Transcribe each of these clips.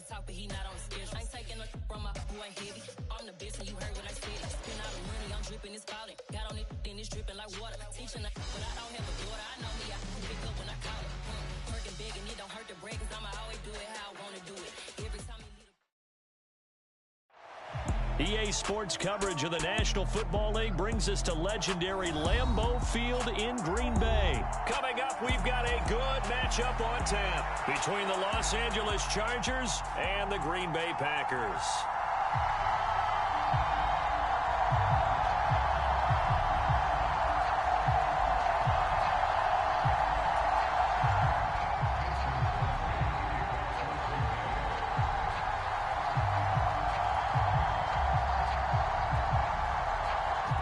Talk, but he not on the schedule. I ain't taking no from my who ain't heavy. I'm the best, and you heard what I said. Spend all the money, I'm dripping, it's falling. Got on it, then it's dripping like water. Teaching her, but I don't have a daughter. I know me, I can pick up when I call her. Working big, and it don't hurt to break, cause I'ma always do it how I wanna do it. Every time you EA Sports coverage of the National Football League brings us to legendary Lambeau Field in Green Bay. Coming up, we've got a good matchup on tap between the Los Angeles Chargers and the Green Bay Packers.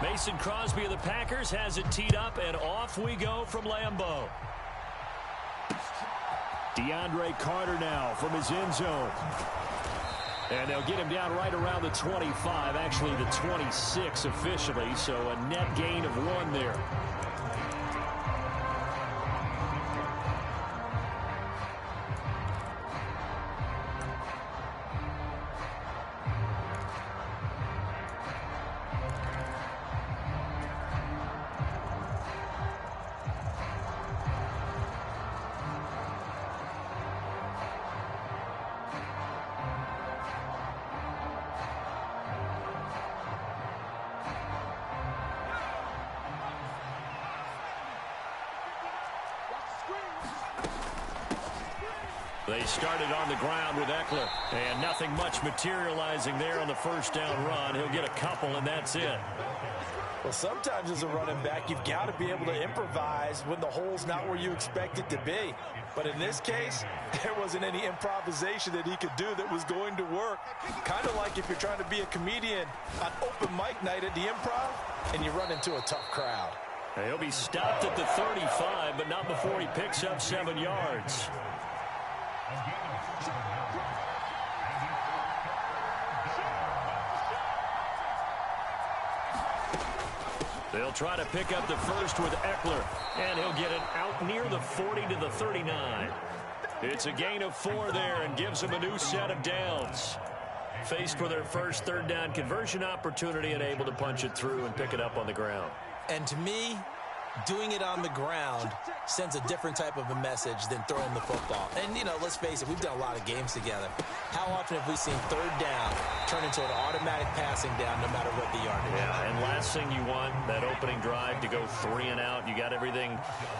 Mason Crosby of the Packers has it teed up, and off we go from Lambeau. DeAndre Carter now from his end zone. And they'll get him down right around the 25, actually the 26 officially, so a net gain of 1 there. They started on the ground with Eckler, and nothing much materializing there on the first down run. He'll get a couple, and that's it. Well, sometimes as a running back, you've got to be able to improvise when the hole's not where you expect it to be. But in this case, there wasn't any improvisation that he could do that was going to work. Kind of like if you're trying to be a comedian on open mic night at the Improv, and you run into a tough crowd. He'll be stopped at the 35, but not before he picks up 7 yards. They'll try to pick up the first with Eckler, and he'll get it out near the 40 to the 39. It's a gain of 4 there and gives them a new set of downs. Faced with their first third down conversion opportunity and able to punch it through and pick it up on the ground. And to me, doing it on the ground sends a different type of a message than throwing the football. And, you know, let's face it, we've done a lot of games together. How often have we seen third down turn into an automatic passing down no matter what the yardage is? Yeah, and last thing you want, that opening drive to go 3 and out. You got everything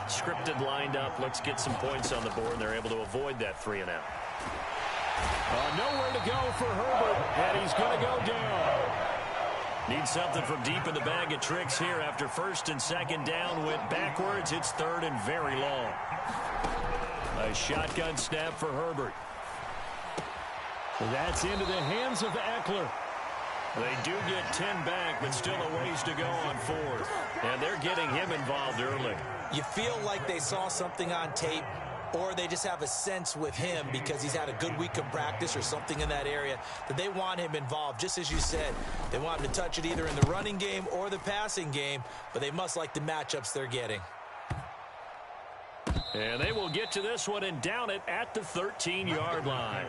scripted, lined up. Let's get some points on the board, and they're able to avoid that 3 and out. Nowhere to go for Herbert, and he's going to go down. Needs something from deep in the bag of tricks here after first and second down went backwards. It's third and very long. A shotgun snap for Herbert. That's into the hands of Eckler. They do get 10 back, but still a ways to go on 4th. And they're getting him involved early. You feel like they saw something on tape, or they just have a sense with him because he's had a good week of practice or something in that area that they want him involved. Just as you said, they want him to touch it either in the running game or the passing game, but they must like the matchups they're getting. And they will get to this one and down it at the 13-yard line.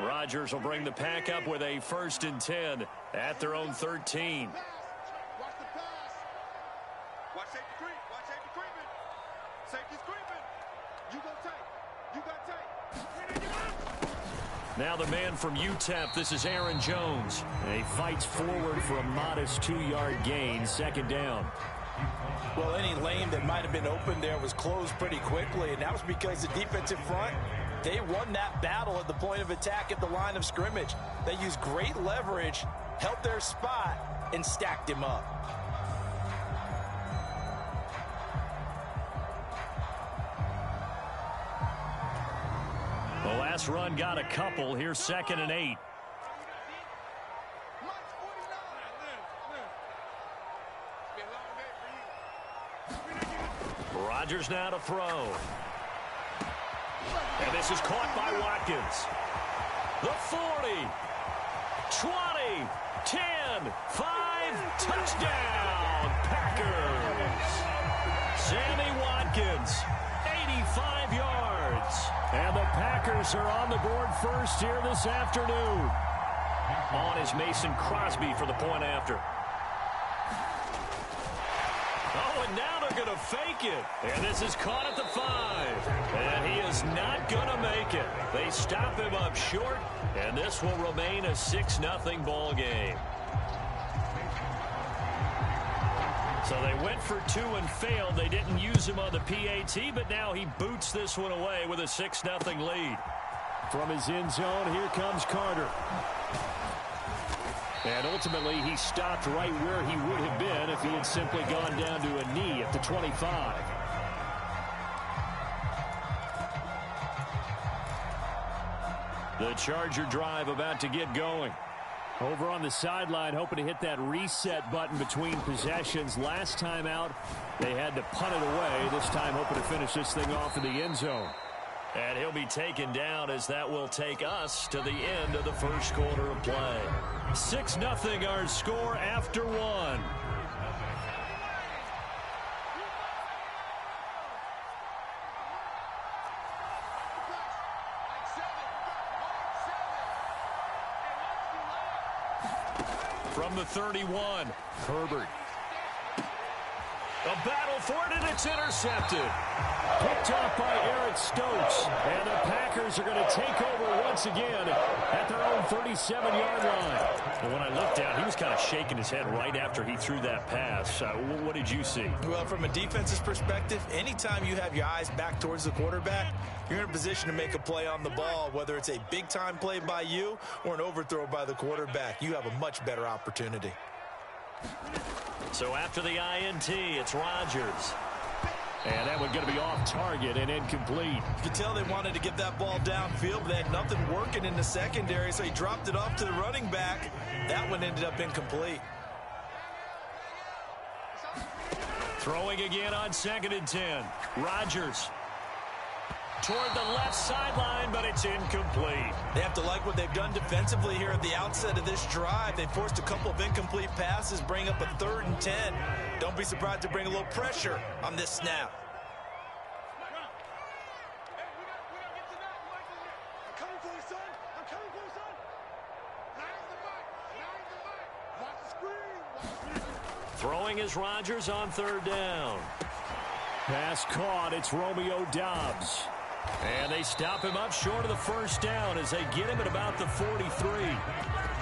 Rodgers will bring the pack up with a 1st and 10 at their own 13. Watch the pass. Watch safety creep. Watch safety creeping. Safety's creeping. You go tight. You got tight. Now the man from UTEP, this is Aaron Jones. And he fights forward for a modest 2-yard gain, 2nd down. Well, any lane that might have been open there was closed pretty quickly, and that was because the defensive front They won that battle at the point of attack at the line of scrimmage. They used great leverage, held their spot, and stacked him up. The last run got a couple. Here's 2nd and 8. Rodgers now to throw. And this is caught by Watkins. The 40, 20, 10, 5, touchdown, Packers. Sammy Watkins, 85 yards. And the Packers are on the board first here this afternoon. On is Mason Crosby for the point after. Oh, and now they're going to fake it. And this is caught at the 5. And he is not going to make it. They stop him up short, and this will remain a 6-0 ball game. So they went for 2 and failed. They didn't use him on the PAT, but now he boots this one away with a 6-0 lead. From his end zone, here comes Carter. And ultimately, he stopped right where he would have been if he had simply gone down to a knee at the 25. The Charger drive about to get going. Over on the sideline, hoping to hit that reset button between possessions. Last time out, they had to punt it away. This time, hoping to finish this thing off in the end zone. And he'll be taken down as that will take us to the end of the first quarter of play. 6-0 our score after 1. From the 31, Herbert. A battle for it, and it's intercepted. Picked off by Eric Stokes. And the Packers are going to take over once again at their own 37-yard line. And when I looked down, he was kind of shaking his head right after he threw that pass. What did you see? Well, from a defense's perspective, anytime you have your eyes back towards the quarterback, you're in a position to make a play on the ball, whether it's a big-time play by you or an overthrow by the quarterback. You have a much better opportunity. So after the INT, it's Rodgers. And that one's going to be off target and incomplete. You could tell they wanted to get that ball downfield, but they had nothing working in the secondary, so he dropped it off to the running back. That one ended up incomplete. Throwing again on 2nd and 10. Rodgers toward the left sideline, but it's incomplete. They have to like what they've done defensively here at the outset of this drive. They forced a couple of incomplete passes, bring up a 3rd and 10. Don't be surprised to bring a little pressure on this snap. Throwing is Rodgers on 3rd down. Pass caught. It's Romeo Doubs. And they stop him up short of the 1st down as they get him at about the 43.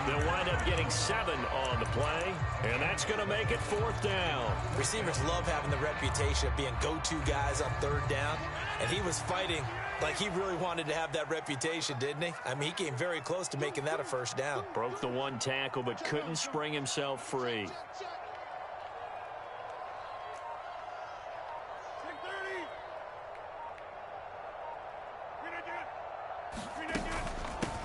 They'll wind up getting 7 on the play, and that's going to make it 4th down. Receivers love having the reputation of being go-to guys on 3rd down, and he was fighting like he really wanted to have that reputation, didn't he? I mean, he came very close to making that a 1st down. Broke the 1 tackle, but couldn't spring himself free.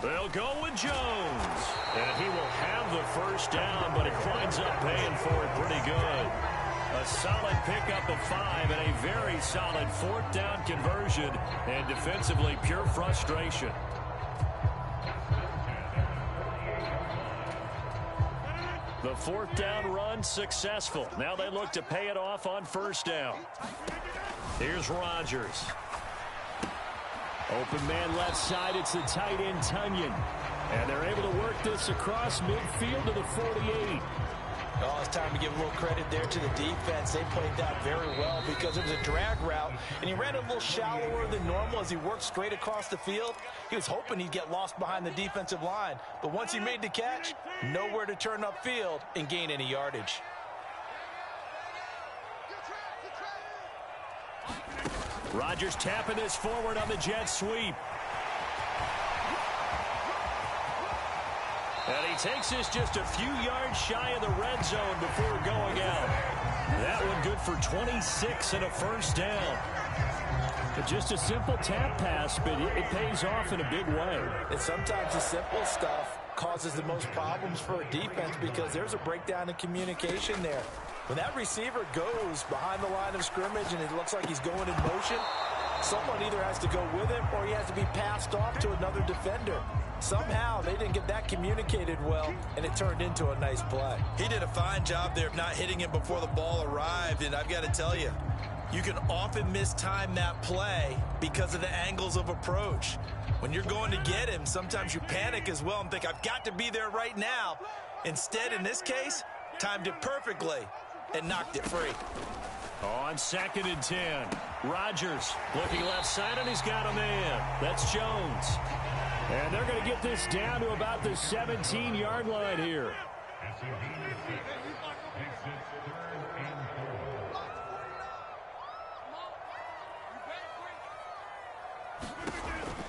They'll go with Jones. And he will have the 1st down, but it winds up paying for it pretty good. A solid pickup of 5 and a very solid 4th down conversion. And defensively, pure frustration. The 4th down run successful. Now they look to pay it off on 1st down. Here's Rodgers. Open man left side, it's the tight end Tunyon. And they're able to work this across midfield to the 48. Oh, it's time to give a little credit there to the defense. They played that very well because it was a drag route, and he ran a little shallower than normal as he worked straight across the field. He was hoping he'd get lost behind the defensive line, but once he made the catch, nowhere to turn upfield and gain any yardage. Rodgers tapping this forward on the jet sweep. And he takes this just a few yards shy of the red zone before going out. That one good for 26 and a first down. But just a simple tap pass, but it pays off in a big way. And sometimes the simple stuff causes the most problems for a defense because there's a breakdown in communication there. When that receiver goes behind the line of scrimmage and it looks like he's going in motion, someone either has to go with him or he has to be passed off to another defender. Somehow they didn't get that communicated well, and it turned into a nice play. He did a fine job there of not hitting him before the ball arrived, and I've got to tell you, you can often mistime that play because of the angles of approach. When you're going to get him, sometimes you panic as well and think, I've got to be there right now. Instead, in this case, timed it perfectly and knocked it free. On 2nd and 10, Rodgers looking left side, and he's got a man. That's Jones. And they're going to get this down to about the 17-yard line here.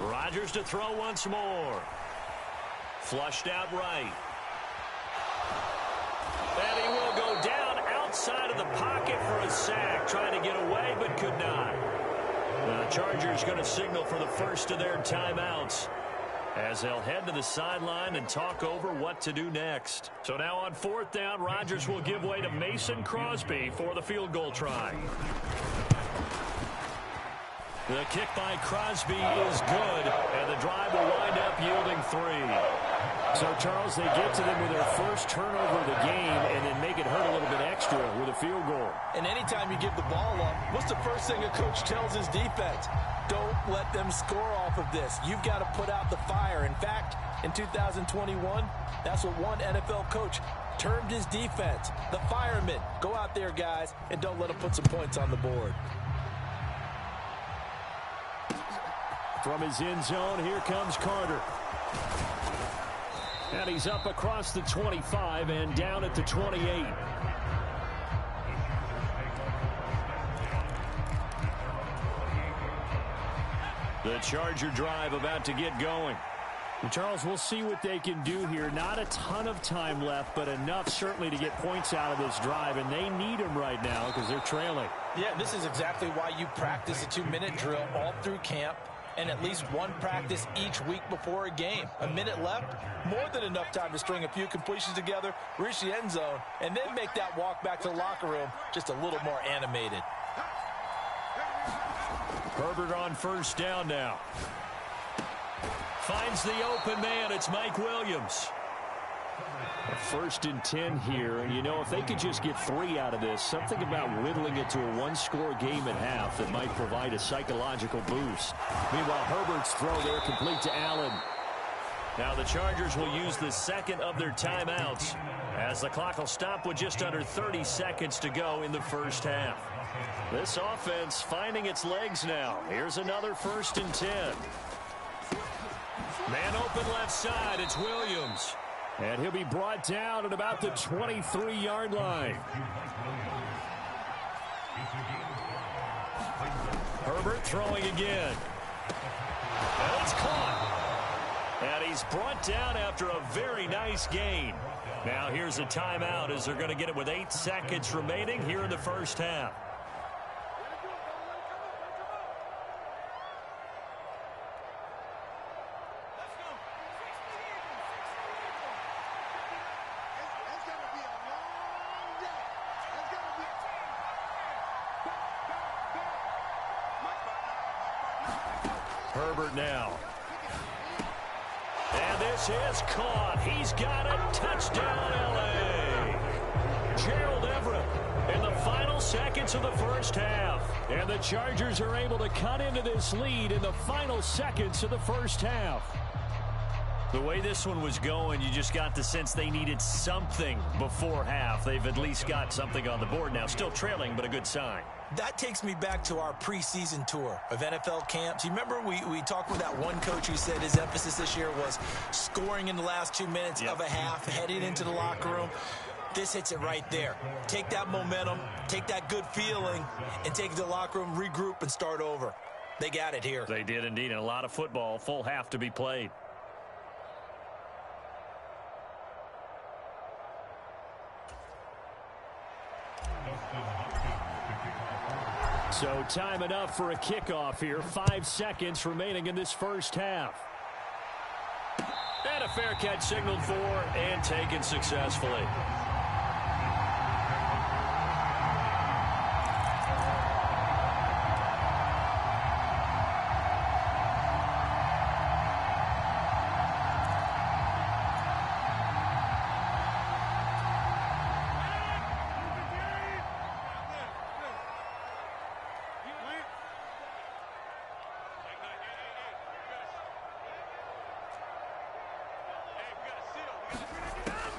Rodgers to throw once more. Flushed out right. And he will go down outside of the pocket for a sack. Trying to get away, but could not. The Chargers going to signal for the first of their timeouts as they'll head to the sideline and talk over what to do next. So now on 4th down, Rodgers will give way to Mason Crosby for the field goal try. The kick by Crosby is good, and the drive will wind up yielding 3. So, Charles, they get to them with their first turnover of the game and then make it hurt a little bit extra with a field goal. And anytime you give the ball up, what's the first thing a coach tells his defense? Don't let them score off of this. You've got to put out the fire. In fact, in 2021, that's what one NFL coach termed his defense. The firemen. Go out there, guys, and don't let them put some points on the board. From his end zone, here comes Carter. And he's up across the 25 and down at the 28. The Charger drive about to get going. And Charles, we'll see what they can do here. Not a ton of time left, but enough certainly to get points out of this drive, and they need them right now because they're trailing. Yeah, this is exactly why you practice a 2-minute drill all through camp, and at least one practice each week before a game. A minute left, more than enough time to string a few completions together, reach the end zone, and then make that walk back to the locker room just a little more animated. Herbert on 1st down now. Finds the open man. It's Mike Williams. 1st and 10 here, and you know, if they could just get 3 out of this, something about whittling it to a 1-score game at half that might provide a psychological boost. Meanwhile, Herbert's throw there complete to Allen. Now the Chargers will use the second of their timeouts as the clock will stop with just under 30 seconds to go in the first half. This offense finding its legs now. Here's another 1st and 10. Man open left side. It's Williams. And he'll be brought down at about the 23-yard line. Herbert throwing again. And it's caught. And he's brought down after a very nice gain. Now here's a timeout as they're going to get it with 8 seconds remaining here in the first half. Herbert now. And this is caught. He's got it. Touchdown, L.A. Gerald Everett in the final seconds of the first half. And the Chargers are able to cut into this lead in the final seconds of the first half. The way this one was going, you just got the sense they needed something before half. They've at least got something on the board now. Still trailing, but a good sign. That takes me back to our preseason tour of NFL camps. You remember we talked with that one coach who said his emphasis this year was scoring in the last 2 minutes of a half, heading into the locker room. This hits it right there. Take that momentum, take that good feeling, and take it to the locker room, regroup, and start over. They got it here. They did indeed, and a lot of football, full half to be played. So time enough for a kickoff here. 5 seconds remaining in this first half. And a fair catch signaled for and taken successfully.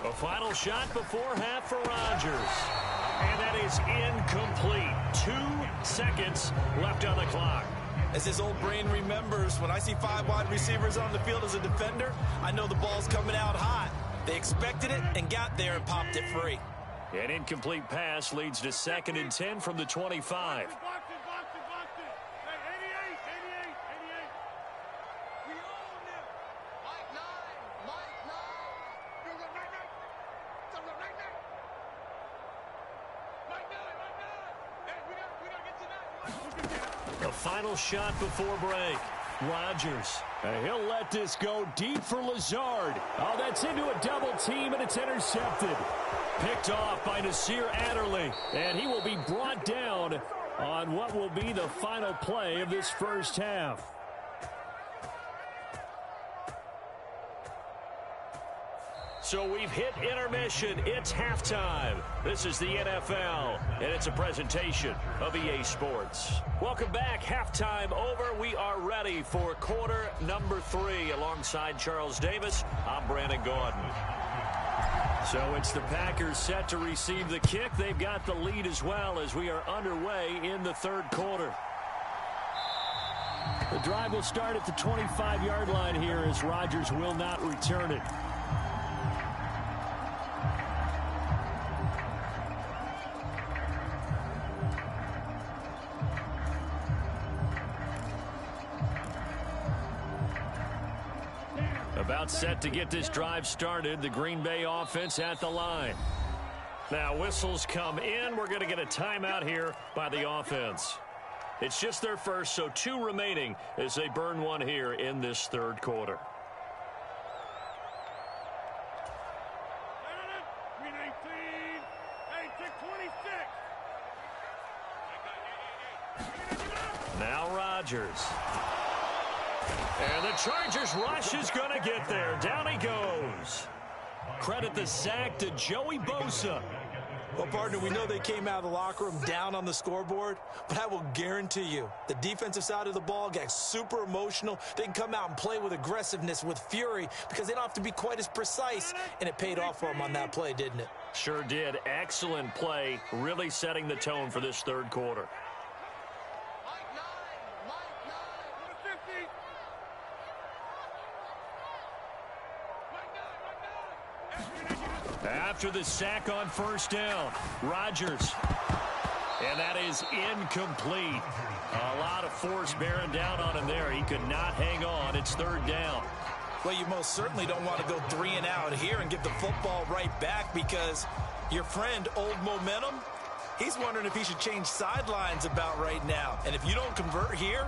A final shot before half for Rodgers. And that is incomplete. 2 seconds left on the clock. As his old brain remembers, when I see 5 wide receivers on the field as a defender, I know the ball's coming out hot. They expected it and got there and popped it free. An incomplete pass leads to 2nd and 10 from the 25. The final shot before break. Rodgers. He'll let this go deep for Lazard. Oh, that's into a double team, and it's intercepted. Picked off by Nasir Adderley, and he will be brought down on what will be the final play of this first half. So we've hit intermission. It's halftime. This is the NFL, and it's a presentation of EA Sports. Welcome back. Halftime over. We are ready for quarter number 3. Alongside Charles Davis, I'm Brandon Gordon. So it's the Packers set to receive the kick. They've got the lead as well as we are underway in the third quarter. The drive will start at the 25-yard line here as Rodgers will not return it. About set to get this drive started. The Green Bay offense at the line. Now whistles come in. We're going to get a timeout here by the offense. It's just their first, so 2 remaining as they burn one here in this third quarter. Now Rodgers. And the Chargers rush is going to get there. Down he goes. Credit the sack to Joey Bosa. Well, partner, we know they came out of the locker room down on the scoreboard, but I will guarantee you the defensive side of the ball got super emotional. They can come out and play with aggressiveness, with fury, because they don't have to be quite as precise, and it paid off for them on that play, didn't it? Sure did. Excellent play, really setting the tone for this third quarter. After the sack on first down, Rodgers. And that is incomplete. A lot of force bearing down on him there. He could not hang on. It's third down. Well, you most certainly don't want to go 3 and out here and give the football right back because your friend, Old Momentum, he's wondering if he should change sidelines about right now. And if you don't convert here,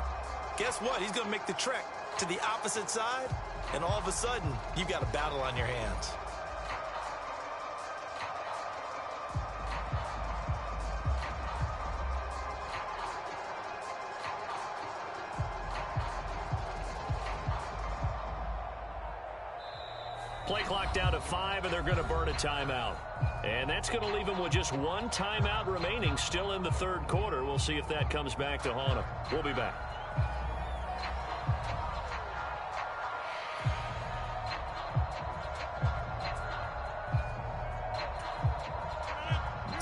guess what? He's going to make the trek to the opposite side, and all of a sudden, you've got a battle on your hands. Play clock down to 5, and they're going to burn a timeout. And that's going to leave them with just 1 timeout remaining still in the third quarter. We'll see if that comes back to haunt them. We'll be back.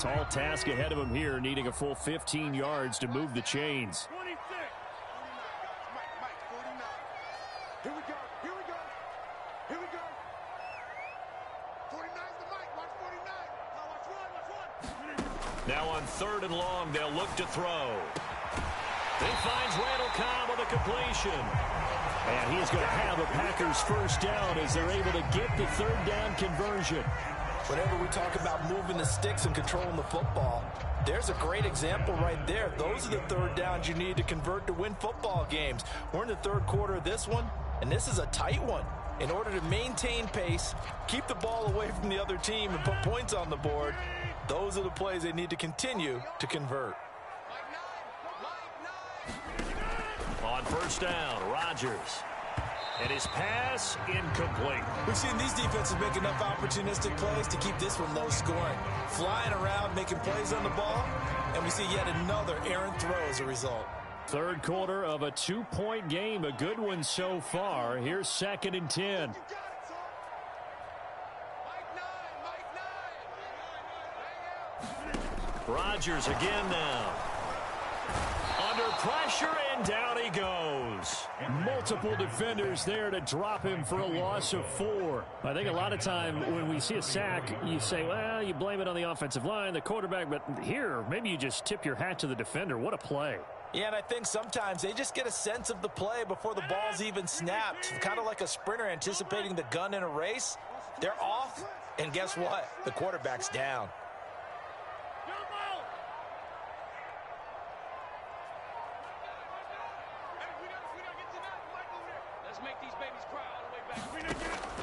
Tall task ahead of him here, needing a full 15 yards to move the chains. 26. Mike, 49. Here we go. Here we go. Here we go. 49's the Mike. Watch 49. Watch one. Now on 3rd and long, they'll look to throw. He finds Randall Cobb with a completion. And he's going to have a Packers first down as they're able to get the third down conversion. Whenever we talk about moving the sticks and controlling the football, there's a great example right there. Those are the third downs you need to convert to win football games. We're in the third quarter of this one, and this is a tight one. In order to maintain pace, keep the ball away from the other team, and put points on the board, those are the plays they need to continue to convert. On first down, Rodgers. And his pass incomplete. We've seen these defenses make enough opportunistic plays to keep this one low scoring. Flying around, making plays on the ball, and we see yet another errant throw as a result. Third quarter of a 2-point game, a good one so far. Here's 2nd and 10. Rodgers again now. Under pressure, and down he goes. Multiple defenders there to drop him for a loss of 4. I think a lot of time when we see a sack, you say, well, you blame it on the offensive line, the quarterback, but here, maybe you just tip your hat to the defender. What a play. Yeah, and I think sometimes they just get a sense of the play before the ball's even snapped. Kind of like a sprinter anticipating the gun in a race. They're off, and guess what? The quarterback's down.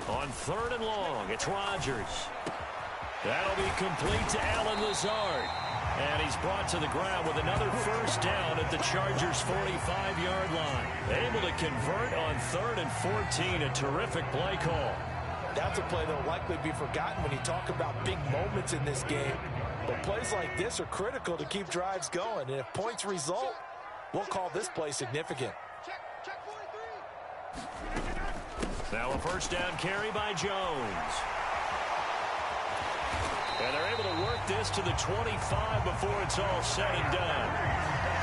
On 3rd and long, it's Rodgers. That'll be complete to Allen Lazard. And he's brought to the ground with another first down at the Chargers' 45-yard line. Able to convert on 3rd and 14. A terrific play call. That's a play that will likely be forgotten when you talk about big moments in this game. But plays like this are critical to keep drives going. And if points result, we'll call this play significant. Now a first down carry by Jones. And they're able to work this to the 25 before it's all said and done.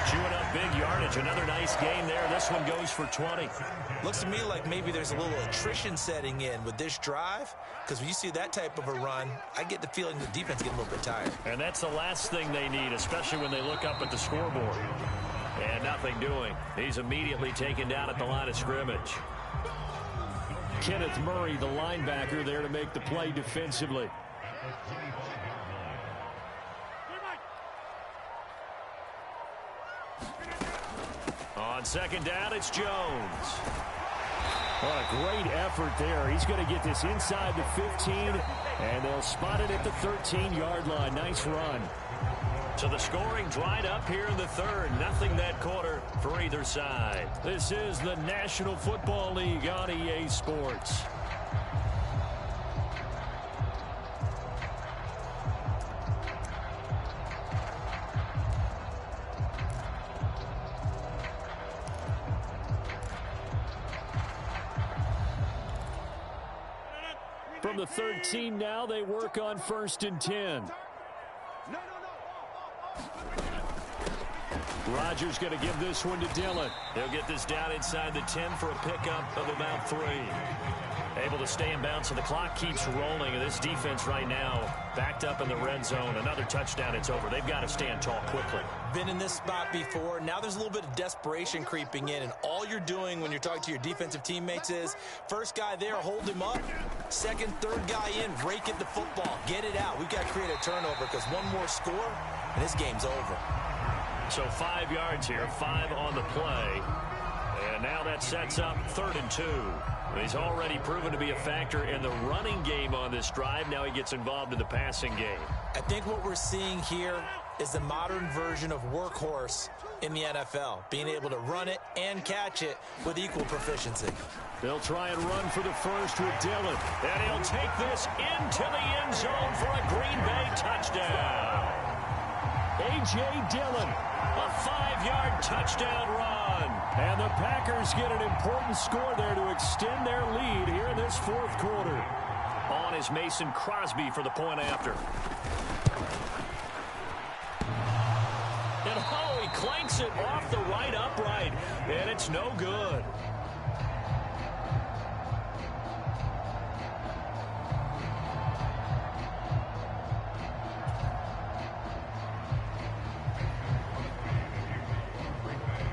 Chewing up big yardage. Another nice gain there. This one goes for 20. Looks to me like maybe there's a little attrition setting in with this drive, because when you see that type of a run, I get the feeling the defense getting a little bit tired. And that's the last thing they need, especially when they look up at the scoreboard. And nothing doing. He's immediately taken down at the line of scrimmage. Kenneth Murray, the linebacker, there to make the play defensively. On 2nd down, it's Jones. Oh, a great effort there. He's going to get this inside the 15, and they'll spot it at the 13-yard line. Nice run. So the scoring dried up here in the 3rd. Nothing that quarter for either side. This is the National Football League on EA Sports. From the 13 now, they work on 1st and 10. Rodgers going to give this one to Dillon. They'll get this down inside the 10 for a pickup of about 3. Able to stay in bounds, so the clock keeps rolling. And this defense right now backed up in the red zone. Another touchdown, it's over. They've got to stand tall quickly. Been in this spot before. Now there's a little bit of desperation creeping in, and all you're doing when you're talking to your defensive teammates is first guy there, hold him up. Second, third guy in, rake at the football. Get it out. We've got to create a turnover because one more score, and this game's over. So 5 yards here, 5 on the play. And now that sets up 3rd and 2. He's already proven to be a factor in the running game on this drive. Now he gets involved in the passing game. I think what we're seeing here is the modern version of workhorse in the NFL, being able to run it and catch it with equal proficiency. They'll try and run for the first with Dillon. And he'll take this into the end zone for a Green Bay touchdown. A.J. Dillon, a 5-yard touchdown run. And the Packers get an important score there to extend their lead here in this 4th quarter. On is Mason Crosby for the point after. And oh, he clanks it off the right upright. And it's no good.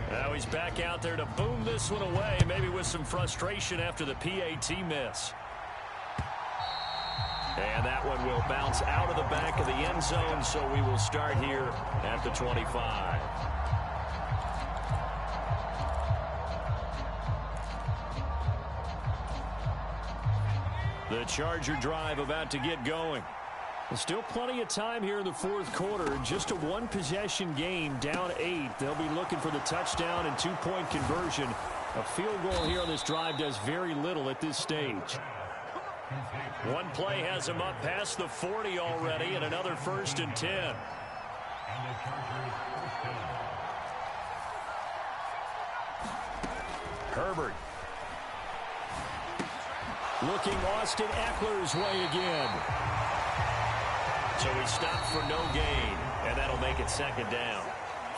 Now he's back out there to boom this one away, maybe with some frustration after the PAT miss. And that one will bounce out of the back of the end zone, so we will start here at the 25. The Charger drive about to get going. There's still plenty of time here in the fourth quarter. Just a one-possession game, down 8. They'll be looking for the touchdown and two-point conversion. A field goal here on this drive does very little at this stage. One play has him up past the 40 already, and another 1st and 10. Herbert. Looking Austin Eckler's way again. So he stopped for no gain, and that'll make it 2nd down.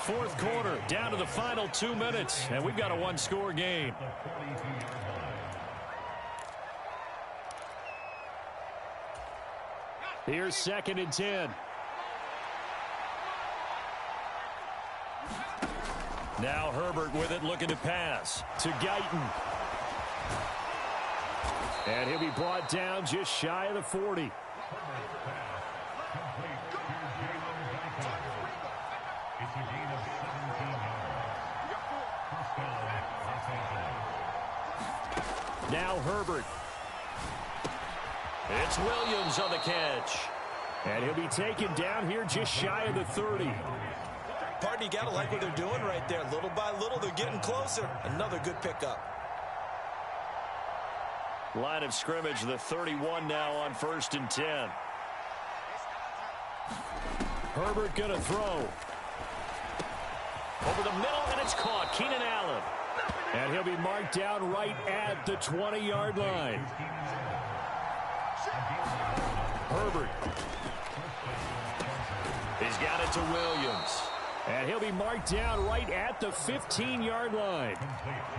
Fourth quarter, down to the final 2 minutes, and we've got a one-score game. Here's 2nd and 10. Now Herbert with it, looking to pass to Guyton. And he'll be brought down just shy of the 40. Now Herbert. It's Williams on the catch. And he'll be taken down here just shy of the 30. Pardon, you got to like what they're doing right there. Little by little, they're getting closer. Another good pickup. Line of scrimmage, the 31 now on 1st and 10. Herbert going to throw. Over the middle, and it's caught. Keenan Allen. And he'll be marked down right at the 20-yard line. Herbert. He's got it to Williams. And he'll be marked down right at the 15-yard line.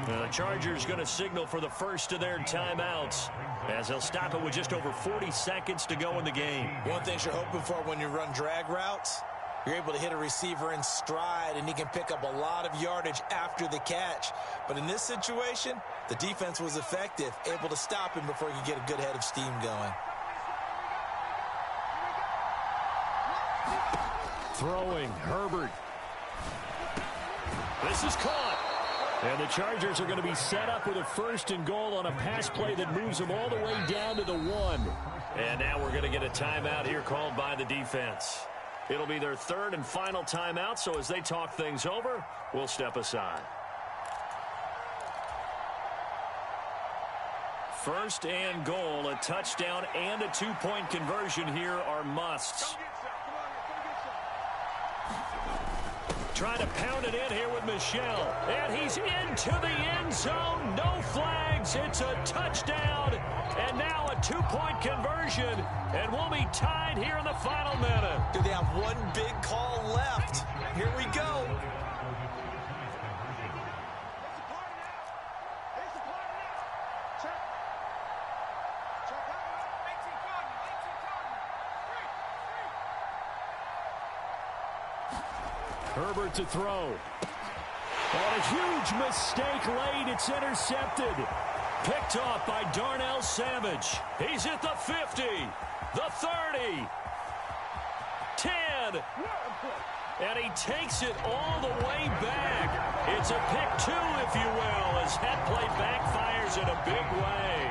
And the Chargers going to signal for the first of their timeouts, as they'll stop it with just over 40 seconds to go in the game. One thing you're hoping for when you run drag routes, you're able to hit a receiver in stride, and he can pick up a lot of yardage after the catch. But in this situation, the defense was effective, able to stop him before he could get a good head of steam going. Throwing, Herbert. This is caught. And the Chargers are going to be set up with a 1st and goal on a pass play that moves them all the way down to the 1. And now we're going to get a timeout here called by the defense. It'll be their 3rd and final timeout, so as they talk things over, we'll step aside. 1st and goal, a touchdown and a two-point conversion here are musts. Trying to pound it in here with Michel. And he's into the end zone. No flags. It's a touchdown. And now a two-point conversion. And we'll be tied here in the final minute. Do they have one big call left? Here we go. Herbert to throw. And a huge mistake late. It's intercepted. Picked off by Darnell Savage. He's at the 50, the 30, 10. And he takes it all the way back. It's a pick 2, if you will, as that play backfires in a big way.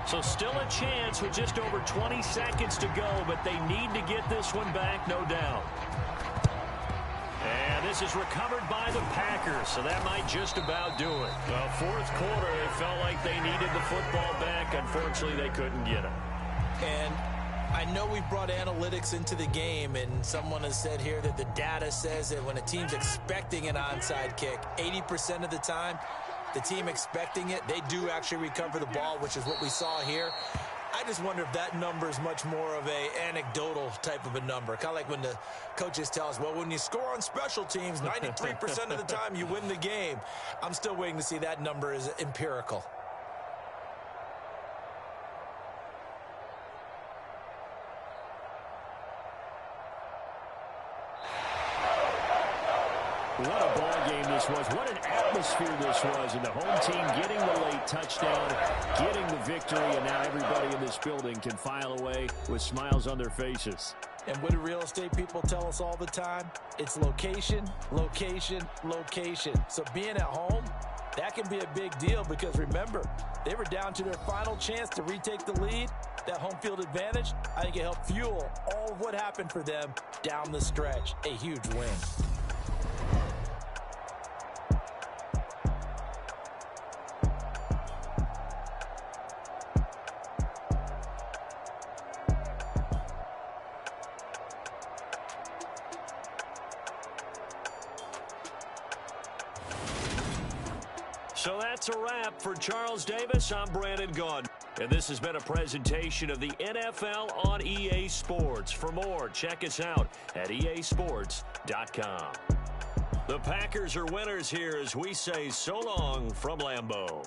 So still a chance with just over 20 seconds to go, but they need to get this one back, no doubt. And this is recovered by the Packers, so that might just about do it. Well, fourth quarter, they felt like they needed the football back. Unfortunately, they couldn't get it. And I know we've brought analytics into the game, and someone has said here that the data says that when a team's expecting an onside kick, 80% of the time, the team expecting it, they do actually recover the ball, which is what we saw here. I just wonder if that number is much more of a anecdotal type of a number. Kind of like when the coaches tell us, well, when you score on special teams, 93% of the time you win the game. I'm still waiting to see that number is empirical. what a ball game this was. What an atmosphere this was. And the home team getting the late touchdown, getting the victory, and now everybody in this building can file away with smiles on their faces. And what do real estate people tell us all the time? It's location, location, location. So being at home, that can be a big deal because remember, they were down to their final chance to retake the lead. That home field advantage, I think it helped fuel all of what happened for them down the stretch. A huge win. So that's a wrap for Charles Davis. I'm Brandon Gaudin. And this has been a presentation of the NFL on EA Sports. For more, check us out at easports.com. The Packers are winners here as we say so long from Lambeau.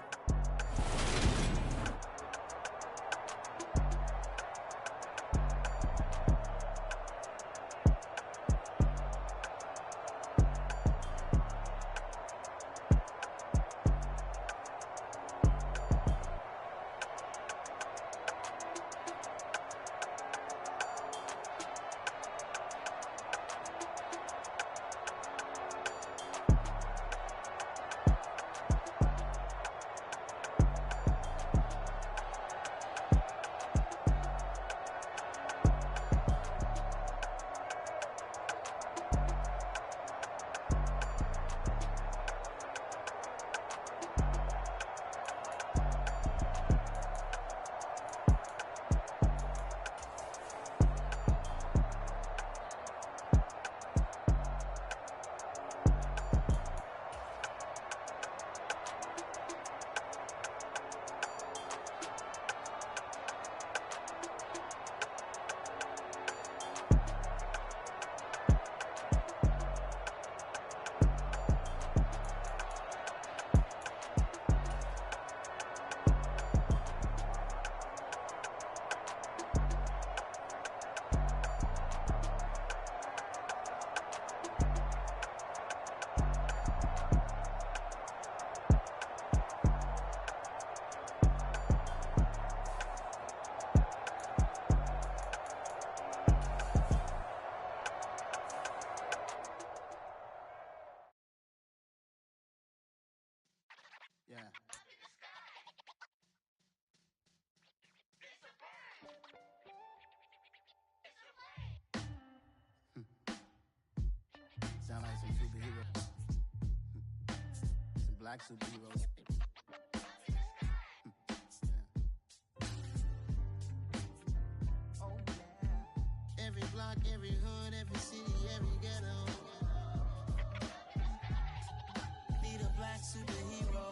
Sound like some superheroes. Some black superheroes. Oh, yeah. Every block, every hood, every city, every ghetto. Need a black superhero.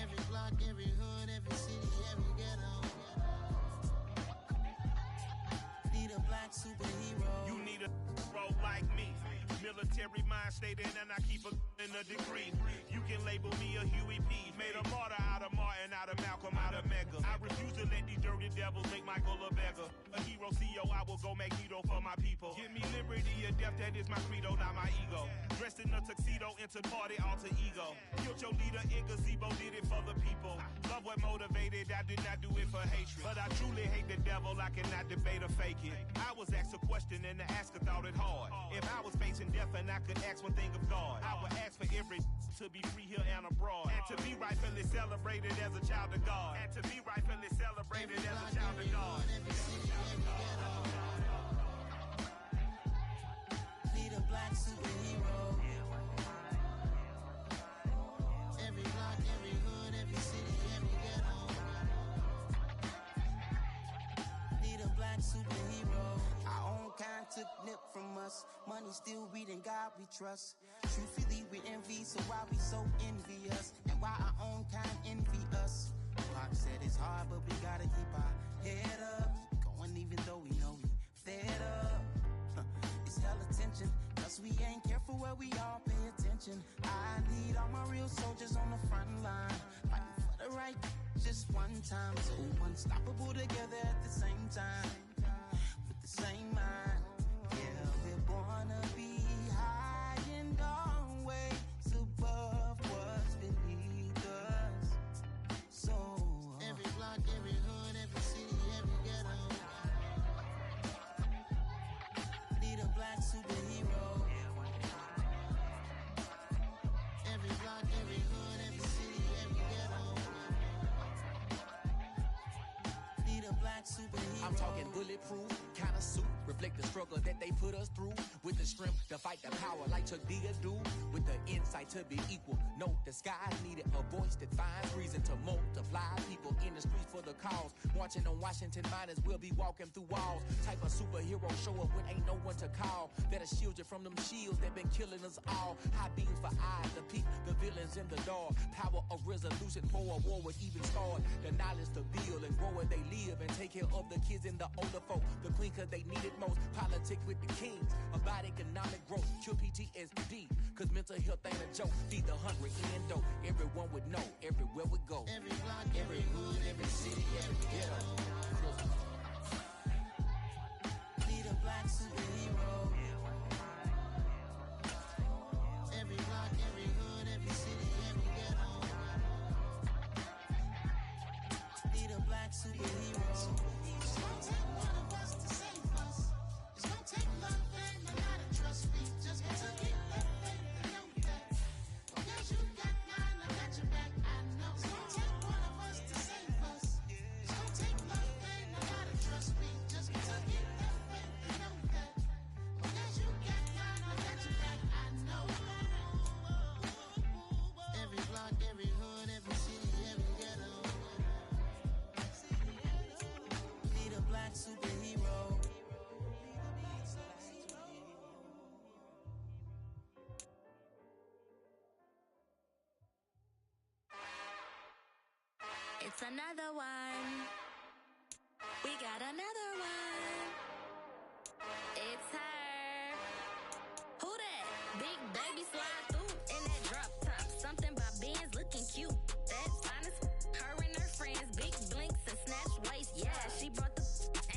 Every block, every hood, every city, every ghetto. Need a black superhero. You need a hero like me. Military mind stated, and I keep in a degree. You can label me a Huey P. Made a martyr out of Martin, out of Malcolm, out of Mega. I refuse to let these dirty devils make Michael a beggar. A hero CEO, I will go Magneto for my people. Give me liberty or death, that is my credo, not my ego. Dressed in a tuxedo, entered party, alter ego. Killed your leader in gazebo, did it for the people. Love what motivated, I did not do it for hatred. But I truly hate the devil, I cannot debate or fake it. I was asked a question and the asker thought it hard. If I was facing death and I could ask one thing of God, I would ask for every to be free here and abroad. And to be rightfully celebrated as a child of God. And to be rightfully celebrated as a child of God. Need a black superhero. Every block, every hood, every city, every ghetto. Need a black superhero. Our own kind took nip from us. Money still reading, God we trust. Truthfully we envy, so why we so envious? And why our own kind envy us? Pac said it's hard, but we gotta keep our head up. Going even though we know we fed up. It's hell attention, cause we ain't careful where we all pay attention. I need all my real soldiers on the front line, fighting for the right just one time. So unstoppable together at the same time, with the same mind. Yeah, we're born to be superhero. I'm talking bulletproof, kind of suit, reflect the struggle that they put us through. With the strength to fight the power like Chuck D do. With the insight to be equal, no disguise needed. A voice that finds reason to multiply. People in the streets for the cause. Marching on Washington miners, we'll be walking through walls. Type of superhero show up when ain't no one to call. That'll shield you from them shields that been killing us all. High beams for eyes to peek the villains in the dark. Power of resolution for a war would even start. The knowledge to build and grow where they live and take care of the kids and the older folk. The queen cause they need it most. Politics with the kings. About economic growth. Cure PTSD. Cause mental health ain't a joke. Feed the hungry and dope. Everyone would know. Everywhere we go. Every block, every hood, every city, every ghetto. Need a black superhero. Every block, every hood, every city, every ghetto. Need a black superhero. It's gonna take one of us to save us. It's gonna take love and a lot of trust. We just got to keep that faith and know that. Because you got mine, I got your back. I know. It's gonna take one of us to save us. It's gonna take love and a lot of trust. We just got to keep that faith and know that. Because you got mine, I got your back. I know. Every block, every hood, every city, every ghetto. Need a black superhero. It's another one. We got another one. It's her. Who that? Big baby slide through in that drop top. Something by Benz looking cute. That's honest. Her and her friends, big blinks and snatch waist. Yeah, she brought the.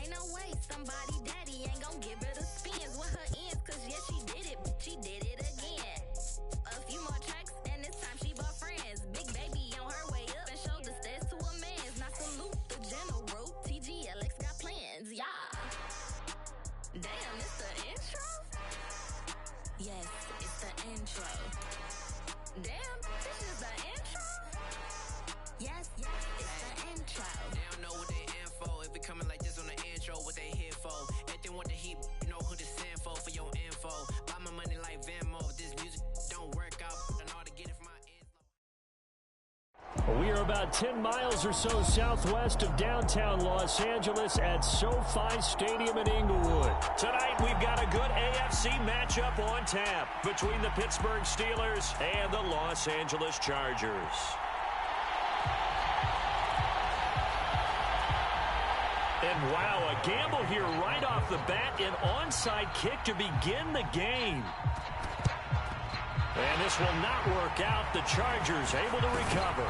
Ain't no way. Somebody daddy ain't gon' give her the spins with her ends. Cause yeah, she did it. She did it again. A few more tracks and this time she bought friends. Big baby on her way up and showed the stairs to a man's. Now salute the general. TGLX got plans, yeah. Damn, it's the intro? Yes, it's the intro. Damn, this is the intro? Yes, it's the intro. They don't know what they info. If it coming like this on the intro, what they here for? If they want the heat, you know who to send for your info. Buy my money like Venmo. If this music don't work out, I know how to get it from my We are about 10 miles or so southwest of downtown Los Angeles at SoFi Stadium in Inglewood. Tonight, we've got a good AFC matchup on tap between the Pittsburgh Steelers and the Los Angeles Chargers. And wow, a gamble here right off the bat, an onside kick to begin the game. And this will not work out. The Chargers able to recover.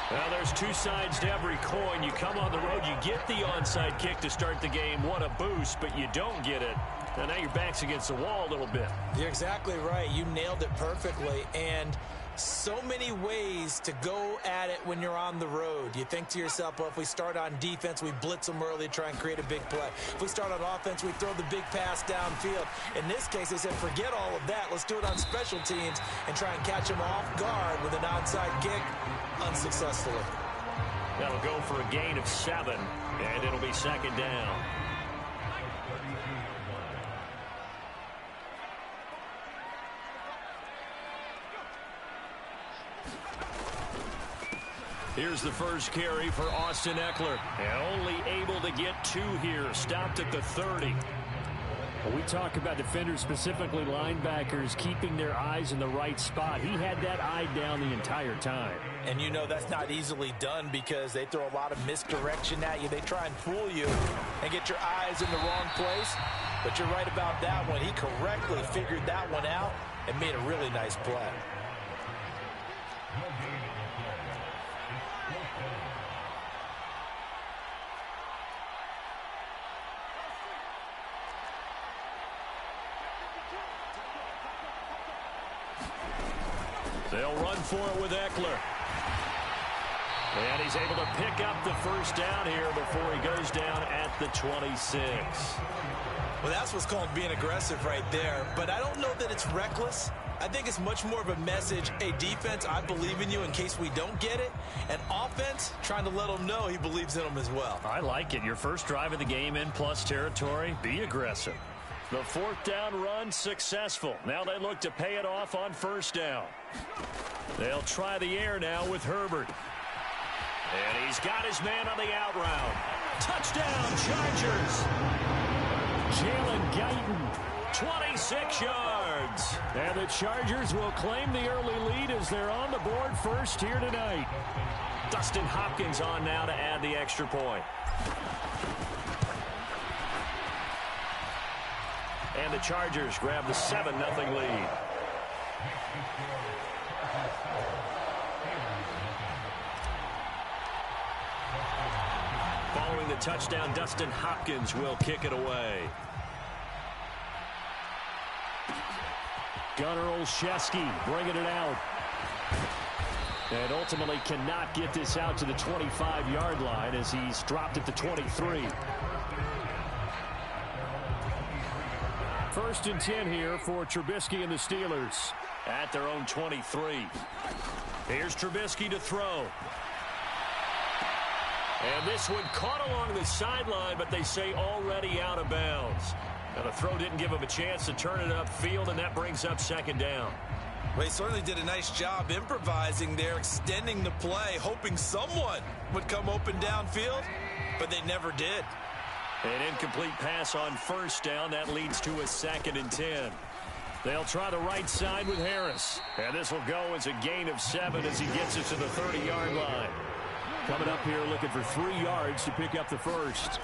Now, there's two sides to every coin. You come on the road, you get the onside kick to start the game. What a boost, but you don't get it. And now your back's against the wall a little bit. You're exactly right. You nailed it perfectly. And so many ways to go at it when you're on the road. You think to yourself, well, if we start on defense, we blitz them early, try and create a big play. If we start on offense, we throw the big pass downfield. In this case, they said, forget all of that. Let's do it on special teams and try and catch them off guard with an outside kick unsuccessfully. That'll go for a gain of 7, and it'll be second down. Here's the first carry for Austin Eckler. And only able to get 2 here. Stopped at the 30. Well, we talk about defenders, specifically linebackers, keeping their eyes in the right spot. He had that eye down the entire time. And you know that's not easily done because they throw a lot of misdirection at you. They try and fool you and get your eyes in the wrong place. But you're right about that one. He correctly figured that one out and made a really nice play. They'll run for it with Eckler. And he's able to pick up the first down here before he goes down at the 26. Well, that's what's called being aggressive right there. But I don't know that it's reckless. I think it's much more of a message. Hey, defense, I believe in you in case we don't get it. And offense, trying to let them know he believes in them as well. I like it. Your first drive of the game in plus territory. Be aggressive. The fourth down run successful. Now they look to pay it off on first down. They'll try the air now with Herbert. And he's got his man on the out route. Touchdown, Chargers. Jalen Guyton, 26 yards. And the Chargers will claim the early lead as they're on the board first here tonight. Dustin Hopkins on now to add the extra point. And the Chargers grab the 7-0 lead. Following the touchdown, Dustin Hopkins will kick it away. Gunnar Olszewski bringing it out. And ultimately cannot get this out to the 25-yard line as he's dropped at the 23. First and 10 here for Trubisky and the Steelers at their own 23. Here's Trubisky to throw. And this one caught along the sideline, but they say already out of bounds. Now the throw didn't give him a chance to turn it upfield, and that brings up second down. Well, he certainly did a nice job improvising there, extending the play, hoping someone would come open downfield, but they never did. An incomplete pass on first down. That leads to a 2nd and 10. They'll try the right side with Harris. And this will go as a gain of 7 as he gets it to the 30-yard line. Coming up here looking for 3 yards to pick up the first.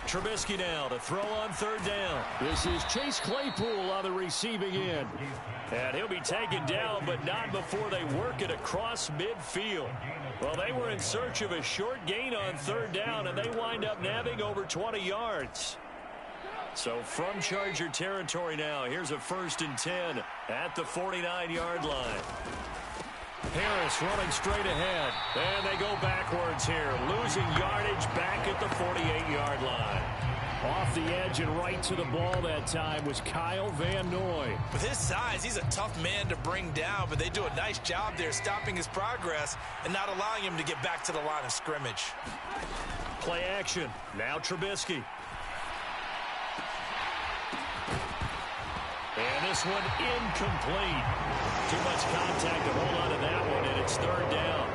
Trubisky now to throw on third down. This is Chase Claypool on the receiving end. And he'll be taken down, but not before they work it across midfield. Well, they were in search of a short gain on third down, and they wind up nabbing over 20 yards. So from Charger territory now, here's a 1st and 10 at the 49-yard line. Harris running straight ahead, and they go backwards here, losing yardage back at the 48-yard line. Off the edge and right to the ball that time was Kyle Van Noy. With his size, he's a tough man to bring down, but they do a nice job there stopping his progress and not allowing him to get back to the line of scrimmage. Play action. Now Trubisky. And this one incomplete. Too much contact to hold on to that one, and it's third down.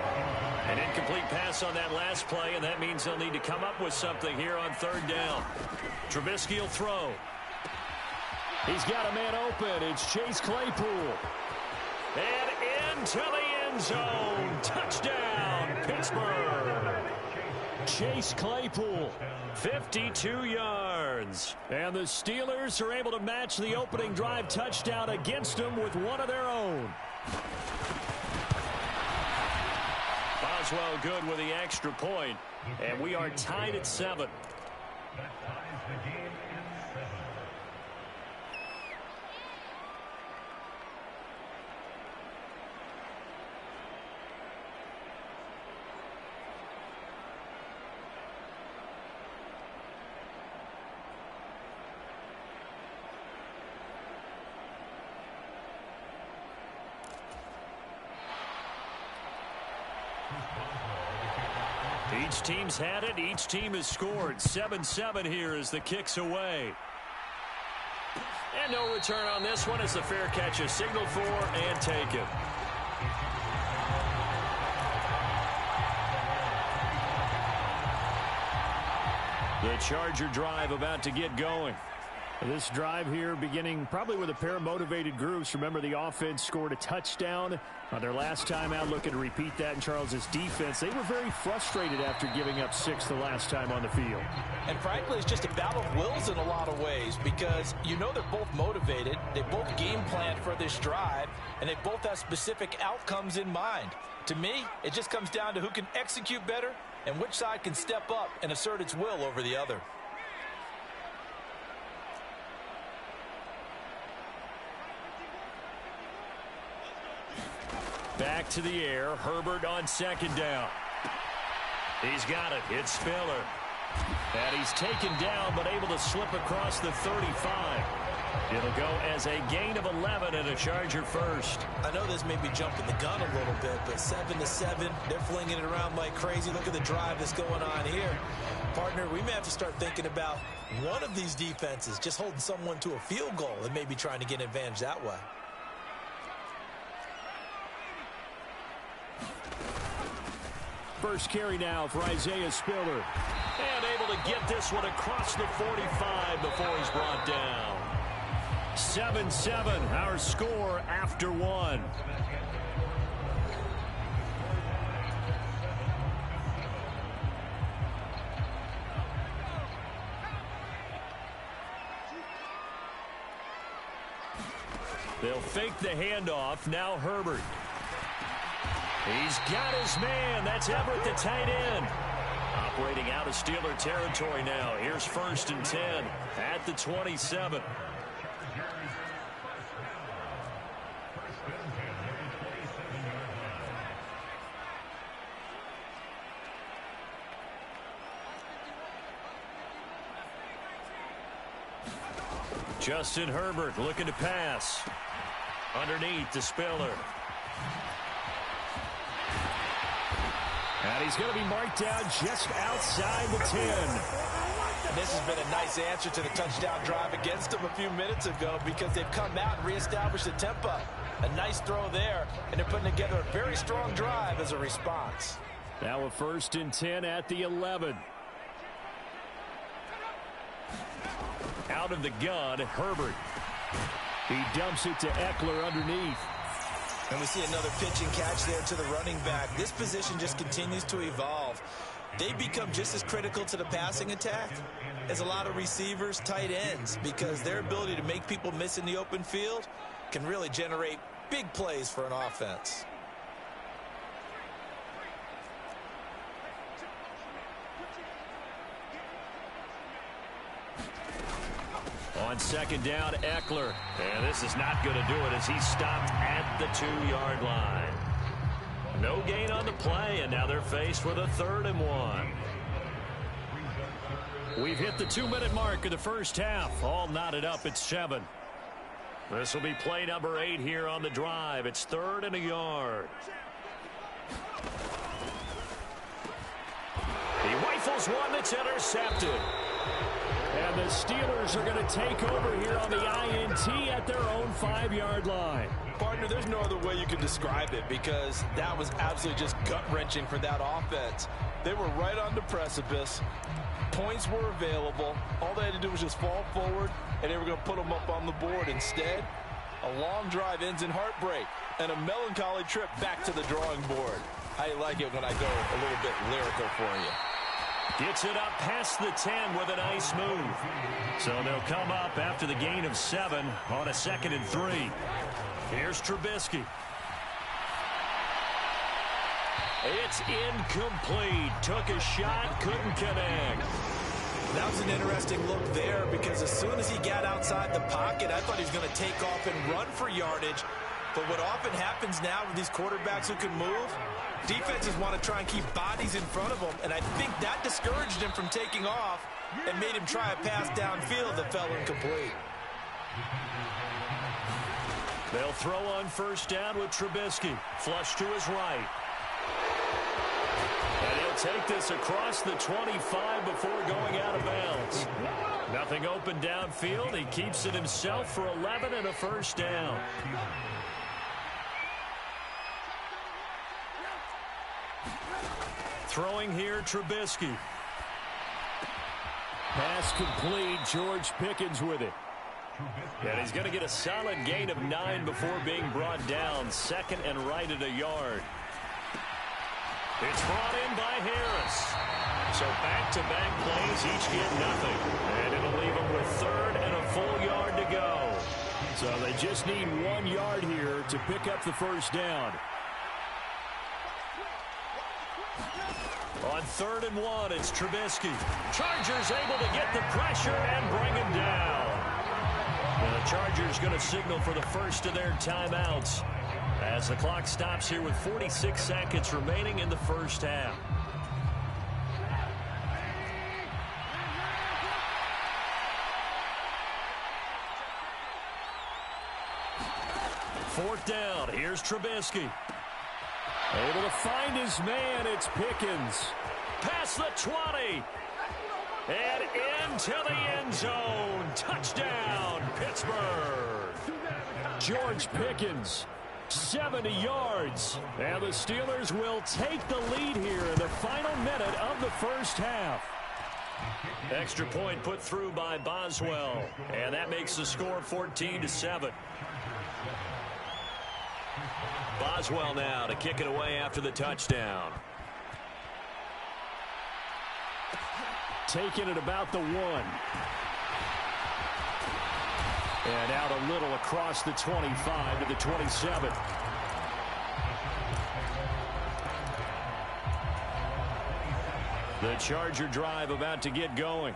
An incomplete pass on that last play, and that means they'll need to come up with something here on third down. Trubisky will throw. He's got a man open. It's Chase Claypool. And into the end zone. Touchdown, Pittsburgh. Chase Claypool, 52 yards. And the Steelers are able to match the opening drive touchdown against them with one of their own. Boswell good with the extra point, and we are tied at 7. Each team's had it. Each team has scored. 7-7 here as the kick's away. And no return on this one as the fair catch is signaled for and taken. The Charger drive about to get going. This drive here beginning probably with a pair of motivated groups. Remember, the offense scored a touchdown on their last time out, looking to repeat that in Charles's defense. They were very frustrated after giving up 6 the last time on the field. And frankly, it's just a battle of wills in a lot of ways because you know they're both motivated. They both game planned for this drive, and they both have specific outcomes in mind. To me, it just comes down to who can execute better and which side can step up and assert its will over the other. Back to the air. Herbert on second down. He's got it. It's Spiller. And he's taken down, but able to slip across the 35. It'll go as a gain of 11 and a Charger first. I know this may be jumping the gun a little bit, but 7-7, they're flinging it around like crazy. Look at the drive that's going on here. Partner, we may have to start thinking about one of these defenses just holding someone to a field goal and maybe trying to get an advantage that way. First carry now for Isaiah Spiller. And able to get this one across the 45 before he's brought down. 7-7, our score after one. They'll fake the handoff. Now Herbert. He's got his man. That's Everett, the tight end. Operating out of Steeler territory now. Here's 1st and 10 at the 27. Justin Herbert looking to pass. Underneath to Spiller. And he's going to be marked down just outside the 10. And this has been a nice answer to the touchdown drive against them a few minutes ago because they've come out and reestablished the tempo. A nice throw there, and they're putting together a very strong drive as a response. Now a 1st and 10 at the 11. Out of the gun, Herbert. He dumps it to Eckler underneath. And we see another pitch and catch there to the running back. This position just continues to evolve. They become just as critical to the passing attack as a lot of receivers, tight ends, because their ability to make people miss in the open field can really generate big plays for an offense. On 2nd down, Eckler. And this is not going to do it as he's stopped at the 2-yard line. No gain on the play, and now they're faced with a 3rd and 1. We've hit the 2-minute mark of the first half. All knotted up at 7. This will be play number 8 here on the drive. It's 3rd and a yard. He rifles one that's intercepted. And the Steelers are going to take over here on the INT at their own 5-yard line. Partner, there's no other way you can describe it because that was absolutely just gut-wrenching for that offense. They were right on the precipice. Points were available. All they had to do was just fall forward, and they were going to put them up on the board. Instead, a long drive ends in heartbreak and a melancholy trip back to the drawing board. I like it when I go a little bit lyrical for you. Gets it up past the 10 with a nice move. So they'll come up after the gain of 7 on a 2nd and 3. Here's Trubisky. It's incomplete. Took a shot, couldn't connect. That was an interesting look there because as soon as he got outside the pocket, I thought he was going to take off and run for yardage. But what often happens now with these quarterbacks who can move, defenses want to try and keep bodies in front of them, and I think that discouraged him from taking off and made him try a pass downfield that fell incomplete. They'll throw on 1st down with Trubisky. Flush to his right. And he'll take this across the 25 before going out of bounds. Nothing open downfield. He keeps it himself for 11 and a 1st down. Throwing here, Trubisky. Pass complete. George Pickens with it. And he's going to get a solid gain of 9 before being brought down. 2nd and right at a yard. It's brought in by Harris. So back-to-back plays, each get nothing. And it'll leave them with 3rd and a full yard to go. So they just need 1 yard here to pick up the 1st down. On 3rd and 1, it's Trubisky. Chargers able to get the pressure and bring him down. And the Chargers going to signal for the first of their timeouts. as the clock stops here with 46 seconds remaining in the first half. Fourth down. Here's Trubisky. Able to find his man. It's Pickens. Past the 20. And into the end zone. Touchdown, Pittsburgh. George Pickens, 70 yards. And the Steelers will take the lead here in the final minute of the first half. Extra point put through by Boswell. And that makes the score 14-7. Boswell now to kick it away after the touchdown. Taking it about the 1. And out a little across the 25 to the 27. The Charger drive about to get going.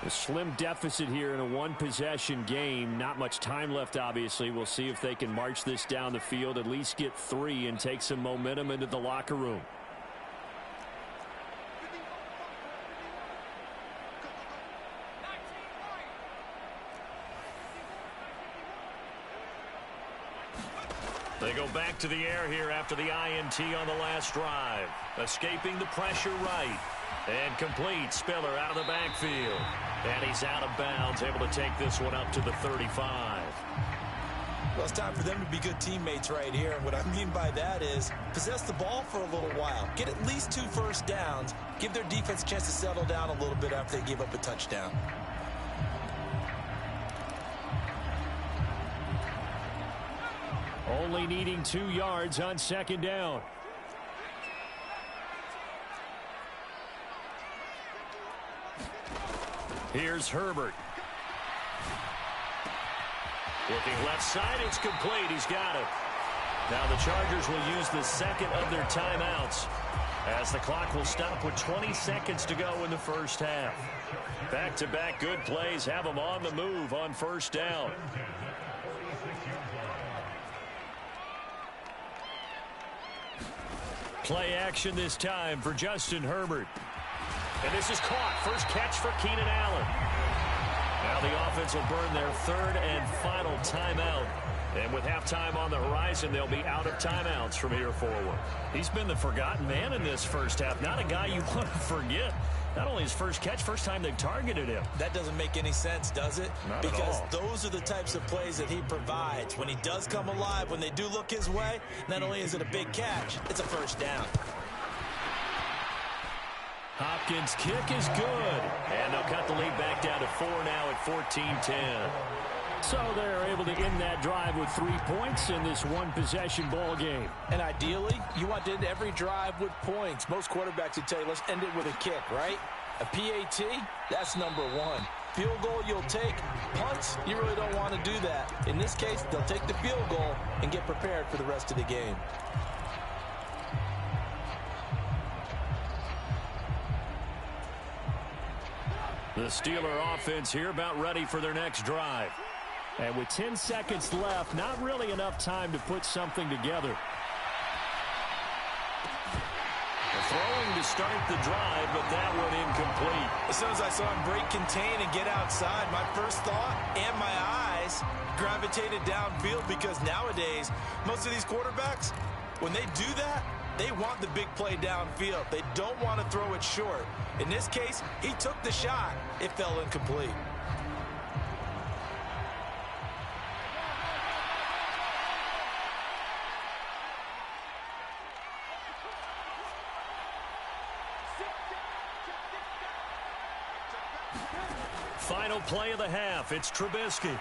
A slim deficit here in a one-possession game. Not much time left, obviously. We'll see if they can march this down the field, at least get 3, and take some momentum into the locker room. They go back to the air here after the INT on the last drive. Escaping the pressure right. And complete. Spiller out of the backfield. And he's out of bounds, able to take this one up to the 35. Well, it's time for them to be good teammates right here. And what I mean by that is possess the ball for a little while. Get at least 2 first downs. Give their defense a chance to settle down a little bit after they give up a touchdown. Only needing 2 yards on second down. Here's Herbert. Looking left side, it's complete. He's got it. Now the Chargers will use the second of their timeouts as the clock will stop with 20 seconds to go in the first half. Back-to-back good plays have them on the move on first down. Play action this time for Justin Herbert. And this is caught. First catch for Keenan Allen. Now the offense will burn their 3rd and final timeout. And with halftime on the horizon, they'll be out of timeouts from here forward. He's been the forgotten man in this first half. Not a guy you want to forget. Not only his first catch, first time they've targeted him. That doesn't make any sense, does it? Not because at all. Those are the types of plays that he provides. When he does come alive, when they do look his way, not only is it a big catch, it's a first down. Hopkins' kick is good. And they'll cut the lead back down to 4 now at 14-10. So they're able to end that drive with 3 points in this one-possession ball game. And ideally, you want to end every drive with points. Most quarterbacks would tell you, let's end it with a kick, right? A PAT, that's number 1. Field goal you'll take. Punts, you really don't want to do that. In this case, they'll take the field goal and get prepared for the rest of the game. The Steeler offense here about ready for their next drive. And with 10 seconds left, not really enough time to put something together. Throwing to start the drive, but that one incomplete. As soon as I saw him break contain and get outside, my first thought and my eyes gravitated downfield, because nowadays, most of these quarterbacks, when they do that, they want the big play downfield. They don't want to throw it short. In this case, he took the shot. It fell incomplete. Final play of the half. It's Trubisky.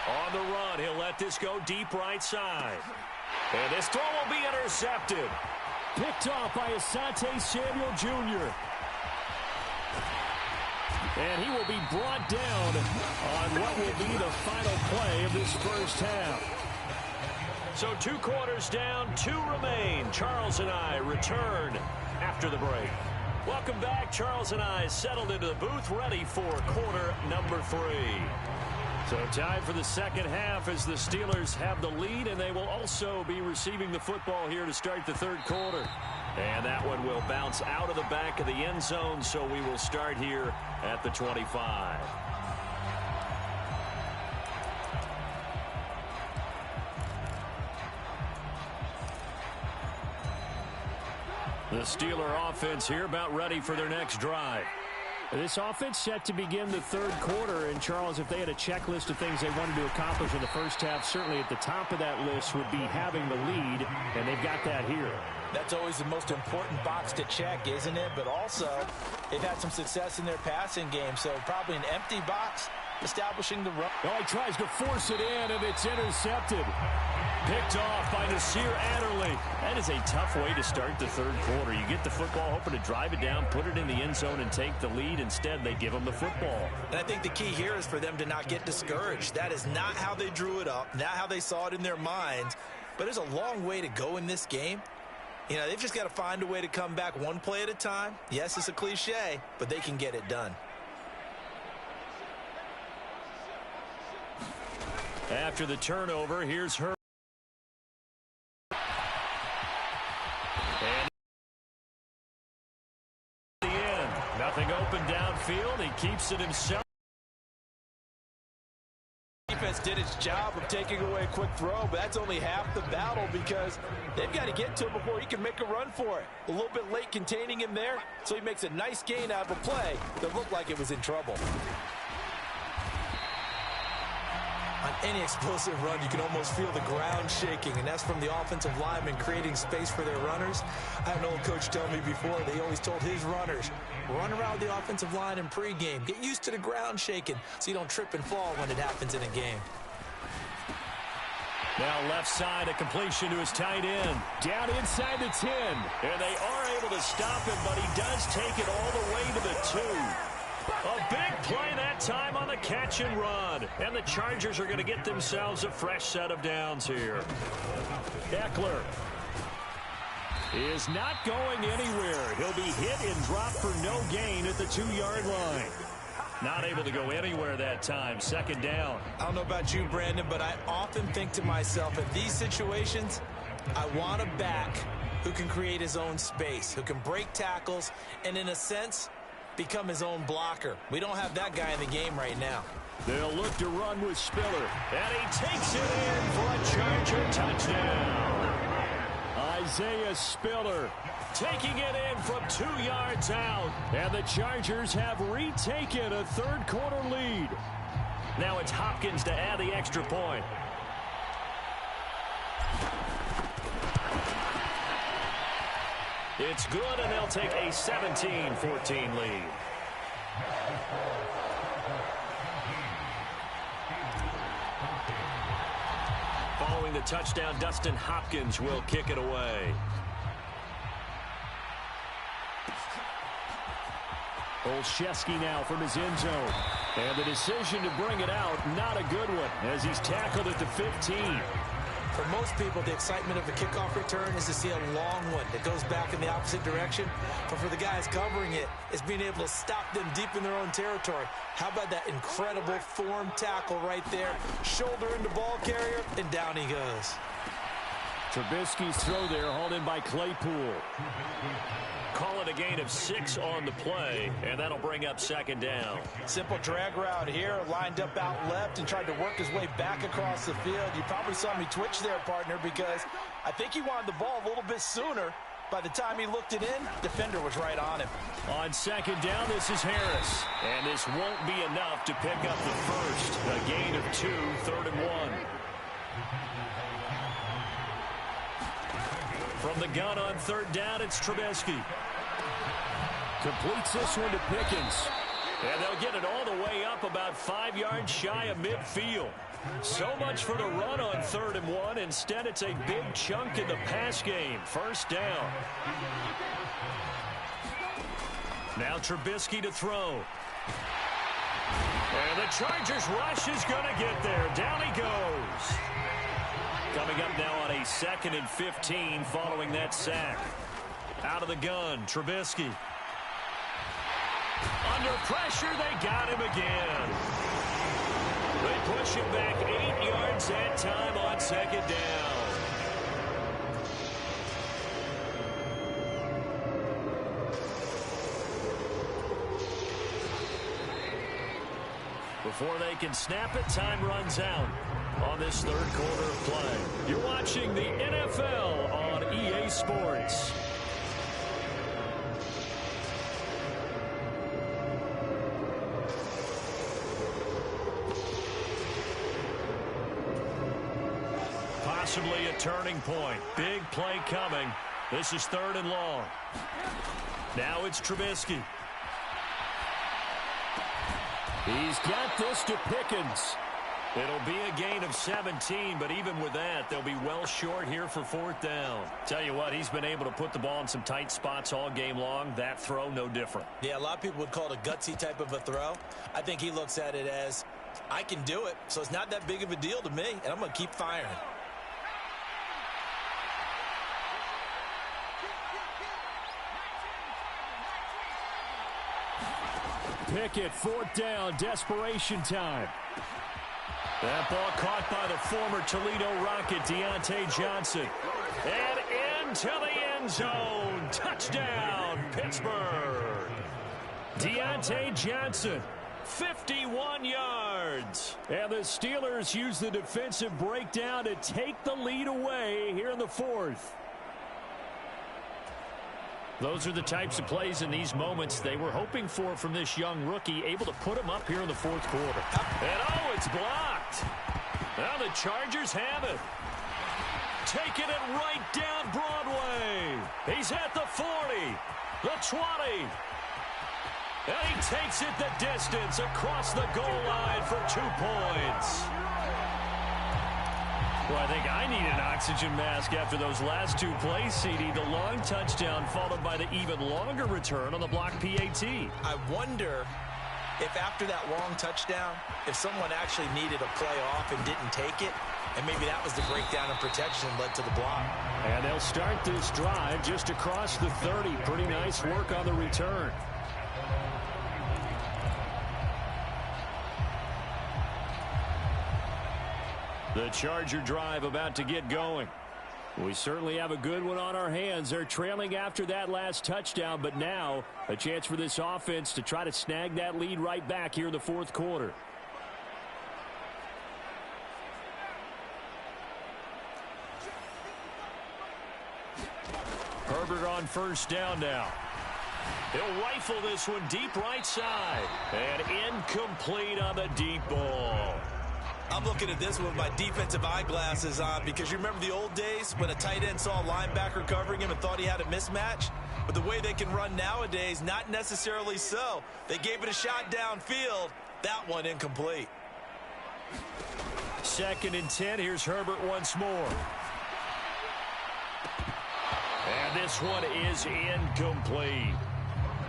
On the run, he'll let this go deep right side. And this throw will be intercepted. Picked off by Asante Samuel Jr. And he will be brought down on what will be the final play of this first half. So 2 quarters down, 2 remain. Charles and I return after the break. Welcome back. Charles and I settled into the booth, ready for quarter number 3. So time for the second half as the Steelers have the lead, and they will also be receiving the football here to start the third quarter. And that one will bounce out of the back of the end zone, so we will start here at the 25. The Steeler offense here about ready for their next drive. This offense set to begin the third quarter. And, Charles, if they had a checklist of things they wanted to accomplish in the first half, certainly at the top of that list would be having the lead, and they've got that here. That's always the most important box to check, isn't it? But also, they've had some success in their passing game, so probably an empty box establishing the run. Oh, he tries to force it in, and it's intercepted. Picked off by Nasir Adderley. That is a tough way to start the third quarter. You get the football, hoping to drive it down, put it in the end zone, and take the lead. Instead, they give them the football. And I think the key here is for them to not get discouraged. That is not how they drew it up, not how they saw it in their minds. But there's a long way to go in this game. You know, they've just got to find a way to come back one play at a time. Yes, it's a cliche, but they can get it done. After the turnover, here's her. And at the end, nothing open downfield. He keeps it himself. Defense did its job of taking away a quick throw, but that's only half the battle because they've got to get to him before he can make a run for it. A little bit late containing him there, so he makes a nice gain out of a play that looked like it was in trouble. On any explosive run, you can almost feel the ground shaking, and that's from the offensive linemen creating space for their runners. I had an old coach tell me before, they always told his runners, run around the offensive line in pregame. Get used to the ground shaking so you don't trip and fall when it happens in a game. Now left side, a completion to his tight end. Down inside the 10. And they are able to stop him, but he does take it all the way to the 2. A big play that time on the catch and run. And the Chargers are going to get themselves a fresh set of downs here. Eckler is not going anywhere. He'll be hit and dropped for no gain at the 2-yard line. Not able to go anywhere that time. Second down. I don't know about you, Brandon, but I often think to myself, in these situations, I want a back who can create his own space, who can break tackles, and in a sense, become his own blocker. We don't have that guy in the game right now. They'll look to run with Spiller. And he takes it in for a Charger touchdown. Isaiah Spiller taking it in from 2 yards out. And the Chargers have retaken a third quarter lead. Now it's Hopkins to add the extra point. It's good, and they'll take a 17-14 lead. Following the touchdown, Dustin Hopkins will kick it away. Olszewski now from his end zone. And the decision to bring it out, not a good one, as he's tackled at the 15. For most people, the excitement of the kickoff return is to see a long one that goes back in the opposite direction. But for the guys covering it, it's being able to stop them deep in their own territory. How about that incredible form tackle right there? Shoulder into ball carrier, and down he goes. Trubisky's throw there hauled in by Claypool. Call it a gain of 6 on the play, and that'll bring up second down. Simple drag route here, lined up out left and tried to work his way back across the field. You probably saw me twitch there, partner, because I think he wanted the ball a little bit sooner. By the time he looked it in, defender was right on him. On second down, this is Harris. And this won't be enough to pick up the first. A gain of 2, 3rd and 1. From the gun on third down, it's Trubisky. Completes this one to Pickens. And they'll get it all the way up about 5 yards shy of midfield. So much for the run on 3rd and 1. Instead, it's a big chunk in the pass game. First down. Now Trubisky to throw. And the Chargers rush is going to get there. Down he goes. Coming up now on a 2nd and 15 following that sack. Out of the gun, Trubisky. Under pressure, they got him again. They push him back 8 yards that time on second down. Before they can snap it, time runs out on this third quarter of play. You're watching the NFL on EA Sports. Possibly a turning point. Big play coming. This is 3rd and long. Now it's Trubisky. He's got this to Pickens. It'll be a gain of 17, but even with that, they'll be well short here for 4th down. Tell you what, he's been able to put the ball in some tight spots all game long. That throw, no different. Yeah, a lot of people would call it a gutsy type of a throw. I think he looks at it as, I can do it, so it's not that big of a deal to me, and I'm going to keep firing. Pickett, 4th down, desperation time. That ball caught by the former Toledo Rocket, Deontay Johnson. And into the end zone. Touchdown, Pittsburgh. Deontay Johnson, 51 yards. And the Steelers use the defensive breakdown to take the lead away here in the 4th. Those are the types of plays in these moments they were hoping for from this young rookie, able to put him up here in the 4th quarter. And oh, it's blocked. Now the Chargers have it. Taking it right down Broadway. He's at the 40, the 20. And he takes it the distance across the goal line for 2 points. Well, I think I need an oxygen mask after those last 2 plays, CD. The long touchdown followed by the even longer return on the block PAT. I wonder if after that long touchdown, if someone actually needed a play off and didn't take it, and maybe that was the breakdown in protection led to the block. And they'll start this drive just across the 30. Pretty nice work on the return. The Charger drive about to get going. We certainly have a good one on our hands. They're trailing after that last touchdown, but now a chance for this offense to try to snag that lead right back here in the 4th quarter. Herbert on 1st down now. He'll rifle this one deep right side. And incomplete on the deep ball. I'm looking at this with my defensive eyeglasses on because you remember the old days when a tight end saw a linebacker covering him and thought he had a mismatch? But the way they can run nowadays, not necessarily so. They gave it a shot downfield. That one incomplete. 2nd and 10. Here's Herbert once more. And this one is incomplete.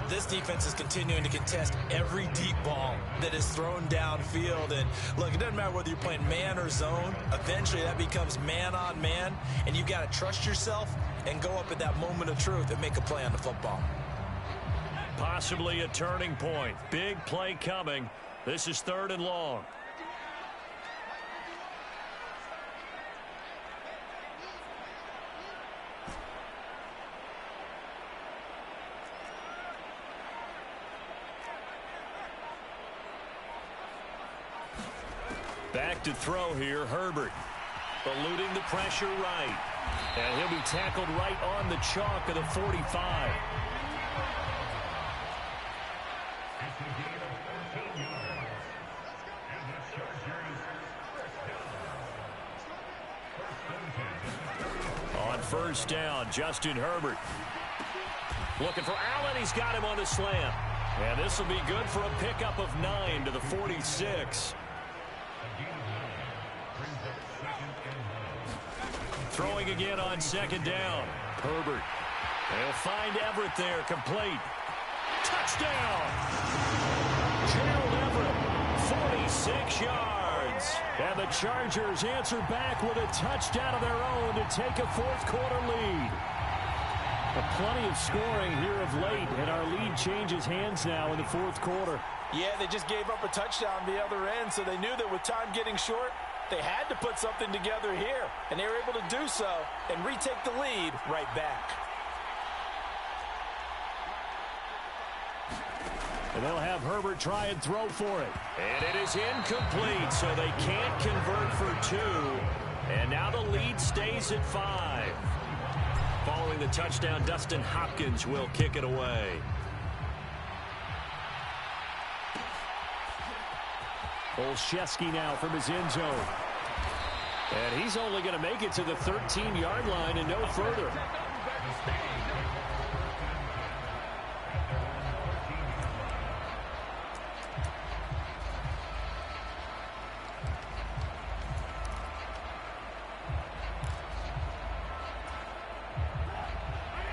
This defense is continuing to contest every deep ball that is thrown downfield. And look, it doesn't matter whether you're playing man or zone. Eventually that becomes man on man. And you got to trust yourself and go up at that moment of truth and make a play on the football. Possibly a turning point. Big play coming. This is 3rd and long. Back to throw here, Herbert. Eluding the pressure right. And he'll be tackled right on the chalk of the 45. On 1st down, Justin Herbert. Looking for Allen. He's got him on the slant. And this will be good for a pickup of 9 to the 46. Throwing again on 2nd down. Herbert. They'll find Everett there, complete. Touchdown! Gerald Everett, 46 yards. And the Chargers answer back with a touchdown of their own to take a 4th quarter lead. Plenty of scoring here of late, and our lead changes hands now in the 4th quarter. Yeah, they just gave up a touchdown the other end, so they knew that with time getting short, they had to put something together here, and they were able to do so and retake the lead right back. And they'll have Herbert try and throw for it. And it is incomplete, so they can't convert for 2. And now the lead stays at 5. Following the touchdown, Dustin Hopkins will kick it away. Olszewski now from his end zone. And he's only going to make it to the 13-yard line and no further.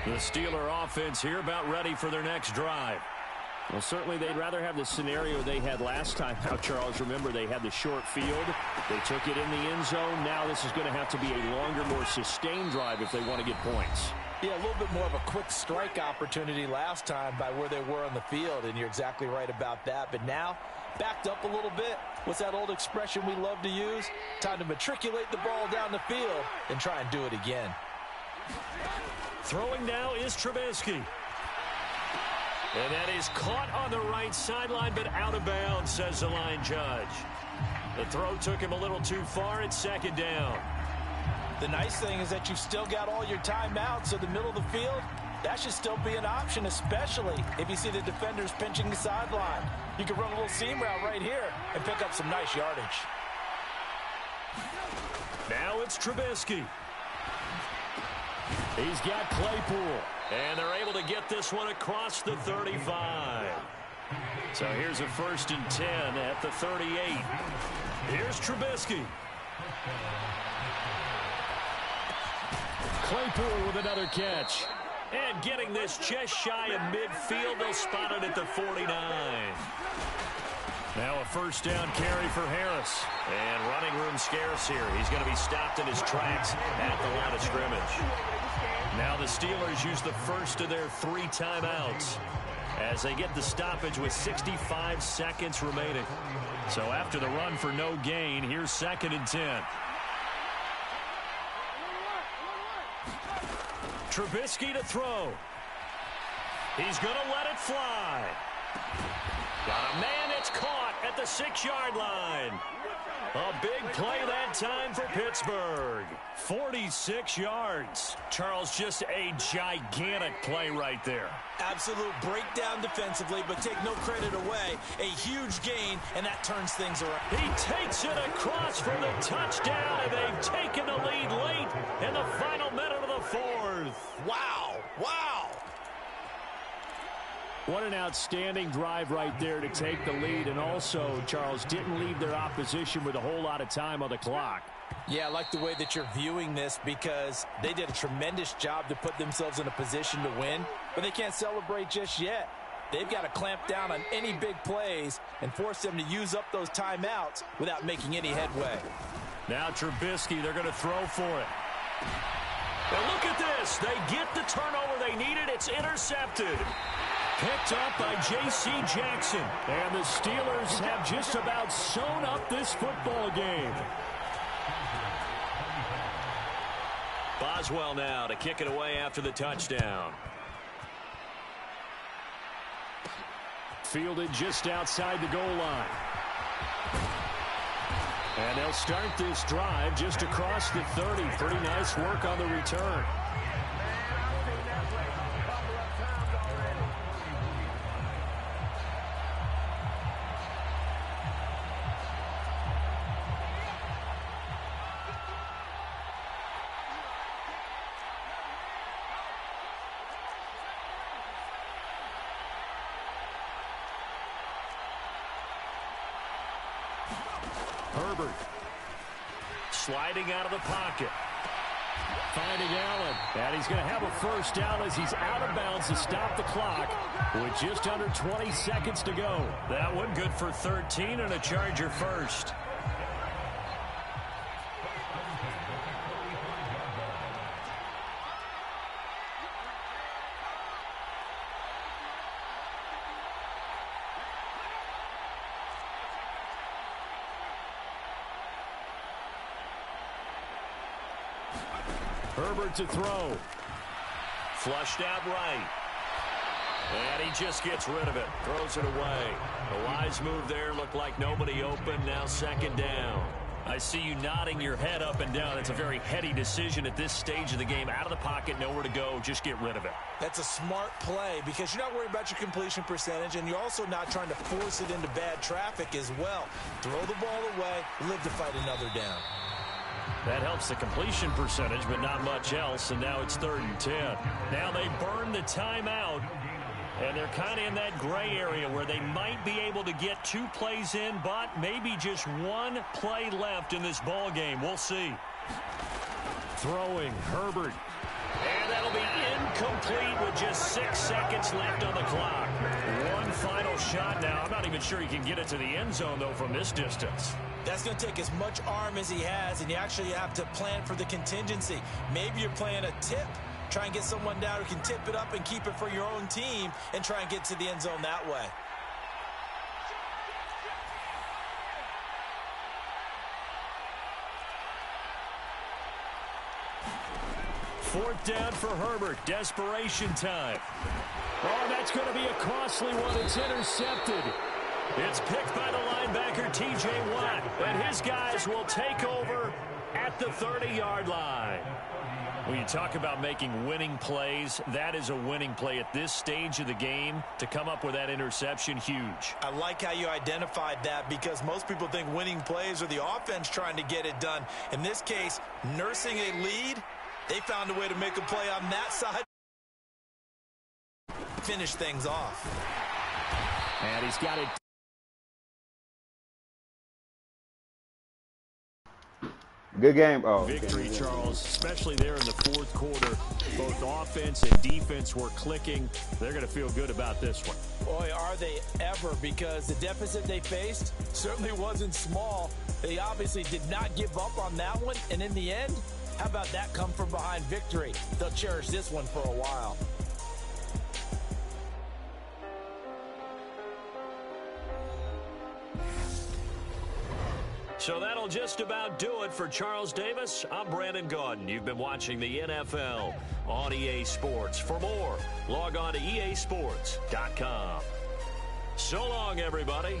The Steeler offense here about ready for their next drive. Well, certainly they'd rather have the scenario they had last time. Now, Charles, remember they had the short field. They took it in the end zone. Now this is going to have to be a longer, more sustained drive if they want to get points. Yeah, a little bit more of a quick strike opportunity last time by where they were on the field, and you're exactly right about that. But now, backed up a little bit. What's that old expression we love to use? Time to matriculate the ball down the field and try and do it again. Throwing now is Trubisky. And that is caught on the right sideline, but out of bounds, says the line judge. The throw took him a little too far. It's second down. The nice thing is that you've still got all your timeouts, so the middle of the field, that should still be an option, especially if you see the defenders pinching the sideline. You can run a little seam route right here and pick up some nice yardage. Now it's Trubisky. He's got Claypool. And they're able to get this one across the 35. So here's a 1st and 10 at the 38. Here's Trubisky. Claypool with another catch. And getting this just shy of midfield. They'll spot it at the 49. Now a 1st down carry for Harris. And running room scarce here. He's going to be stopped in his tracks at the line of scrimmage. Now the Steelers use the first of their 3 timeouts as they get the stoppage with 65 seconds remaining. So after the run for no gain, here's 2nd and 10. Trubisky to throw. He's going to let it fly. Got a man that's caught at the 6-yard line. A big play that time for Pittsburgh. 46 yards. Charles, just a gigantic play right there. Absolute breakdown defensively, but take no credit away. A huge gain, and that turns things around. He takes it across for the touchdown, and they've taken the lead late in the final minute of the 4th. Wow. Wow. What an outstanding drive right there to take the lead. And also, Charles, didn't leave their opposition with a whole lot of time on the clock. Yeah, I like the way that you're viewing this because they did a tremendous job to put themselves in a position to win, but they can't celebrate just yet. They've got to clamp down on any big plays and force them to use up those timeouts without making any headway. Now Trubisky, they're going to throw for it. Now look at this. They get the turnover they needed. It's intercepted. Picked up by J.C. Jackson. And the Steelers have just about sewn up this football game. Boswell now to kick it away after the touchdown. Fielded just outside the goal line. And they'll start this drive just across the 30. Pretty nice work on the return. Herbert sliding out of the pocket. Finding Allen. And he's going to have a 1st down as he's out of bounds to stop the clock with just under 20 seconds to go. That one good for 13 and a Charger 1st. Herbert to throw. Flushed out right. And he just gets rid of it. Throws it away. A wise move there. Looked like nobody open. Now second down. I see you nodding your head up and down. It's a very heady decision at this stage of the game. Out of the pocket, nowhere to go. Just get rid of it. That's a smart play because you're not worried about your completion percentage, and you're also not trying to force it into bad traffic as well. Throw the ball away, live to fight another down. That helps the completion percentage, but not much else, and now it's 3rd and 10. Now they burn the timeout, and they're kind of in that gray area where they might be able to get 2 plays in, but maybe just 1 play left in this ball game. We'll see. Throwing, Herbert. And that'll be incomplete with just 6 seconds left on the clock. One final shot now. I'm not even sure he can get it to the end zone, though, from this distance. That's going to take as much arm as he has, and you actually have to plan for the contingency. Maybe you're playing a tip. Try and get someone down who can tip it up and keep it for your own team and try and get to the end zone that way. Fourth down for Herbert. Desperation time. Oh, that's going to be a costly one. It's intercepted. It's picked by the linebacker, T.J. Watt, and his guys will take over at the 30-yard line. When you talk about making winning plays, that is a winning play at this stage of the game. To come up with that interception, huge. I like how you identified that because most people think winning plays are the offense trying to get it done. In this case, nursing a lead, they found a way to make a play on that side. Finish things off. And he's got it. Good game. Oh, victory, Charles, especially there in the fourth quarter. Both offense and defense were clicking. They're going to feel good about this one. Boy, are they ever, because the deficit they faced certainly wasn't small. They obviously did not give up on that one, and in the end, how about that come from behind victory? They'll cherish this one for a while. So that'll just about do it for Charles Davis. I'm Brandon Gaudin. You've been watching the NFL on EA Sports. For more, log on to easports.com. So long, everybody.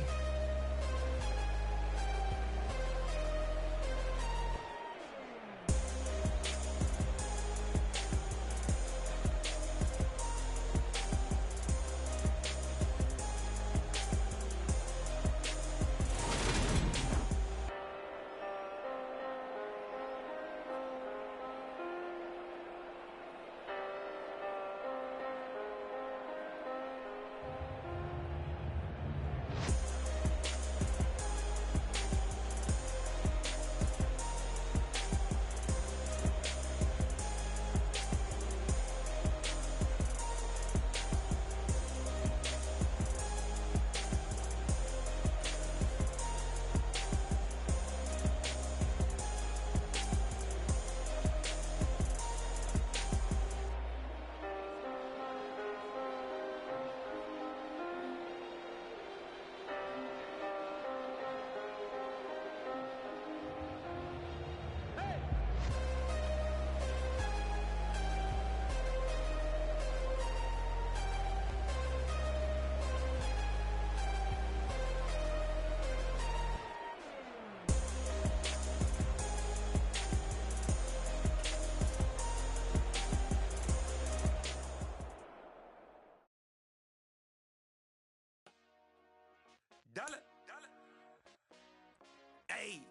Hey,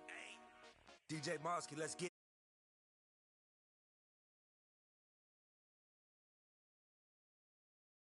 DJ Mosky, let's get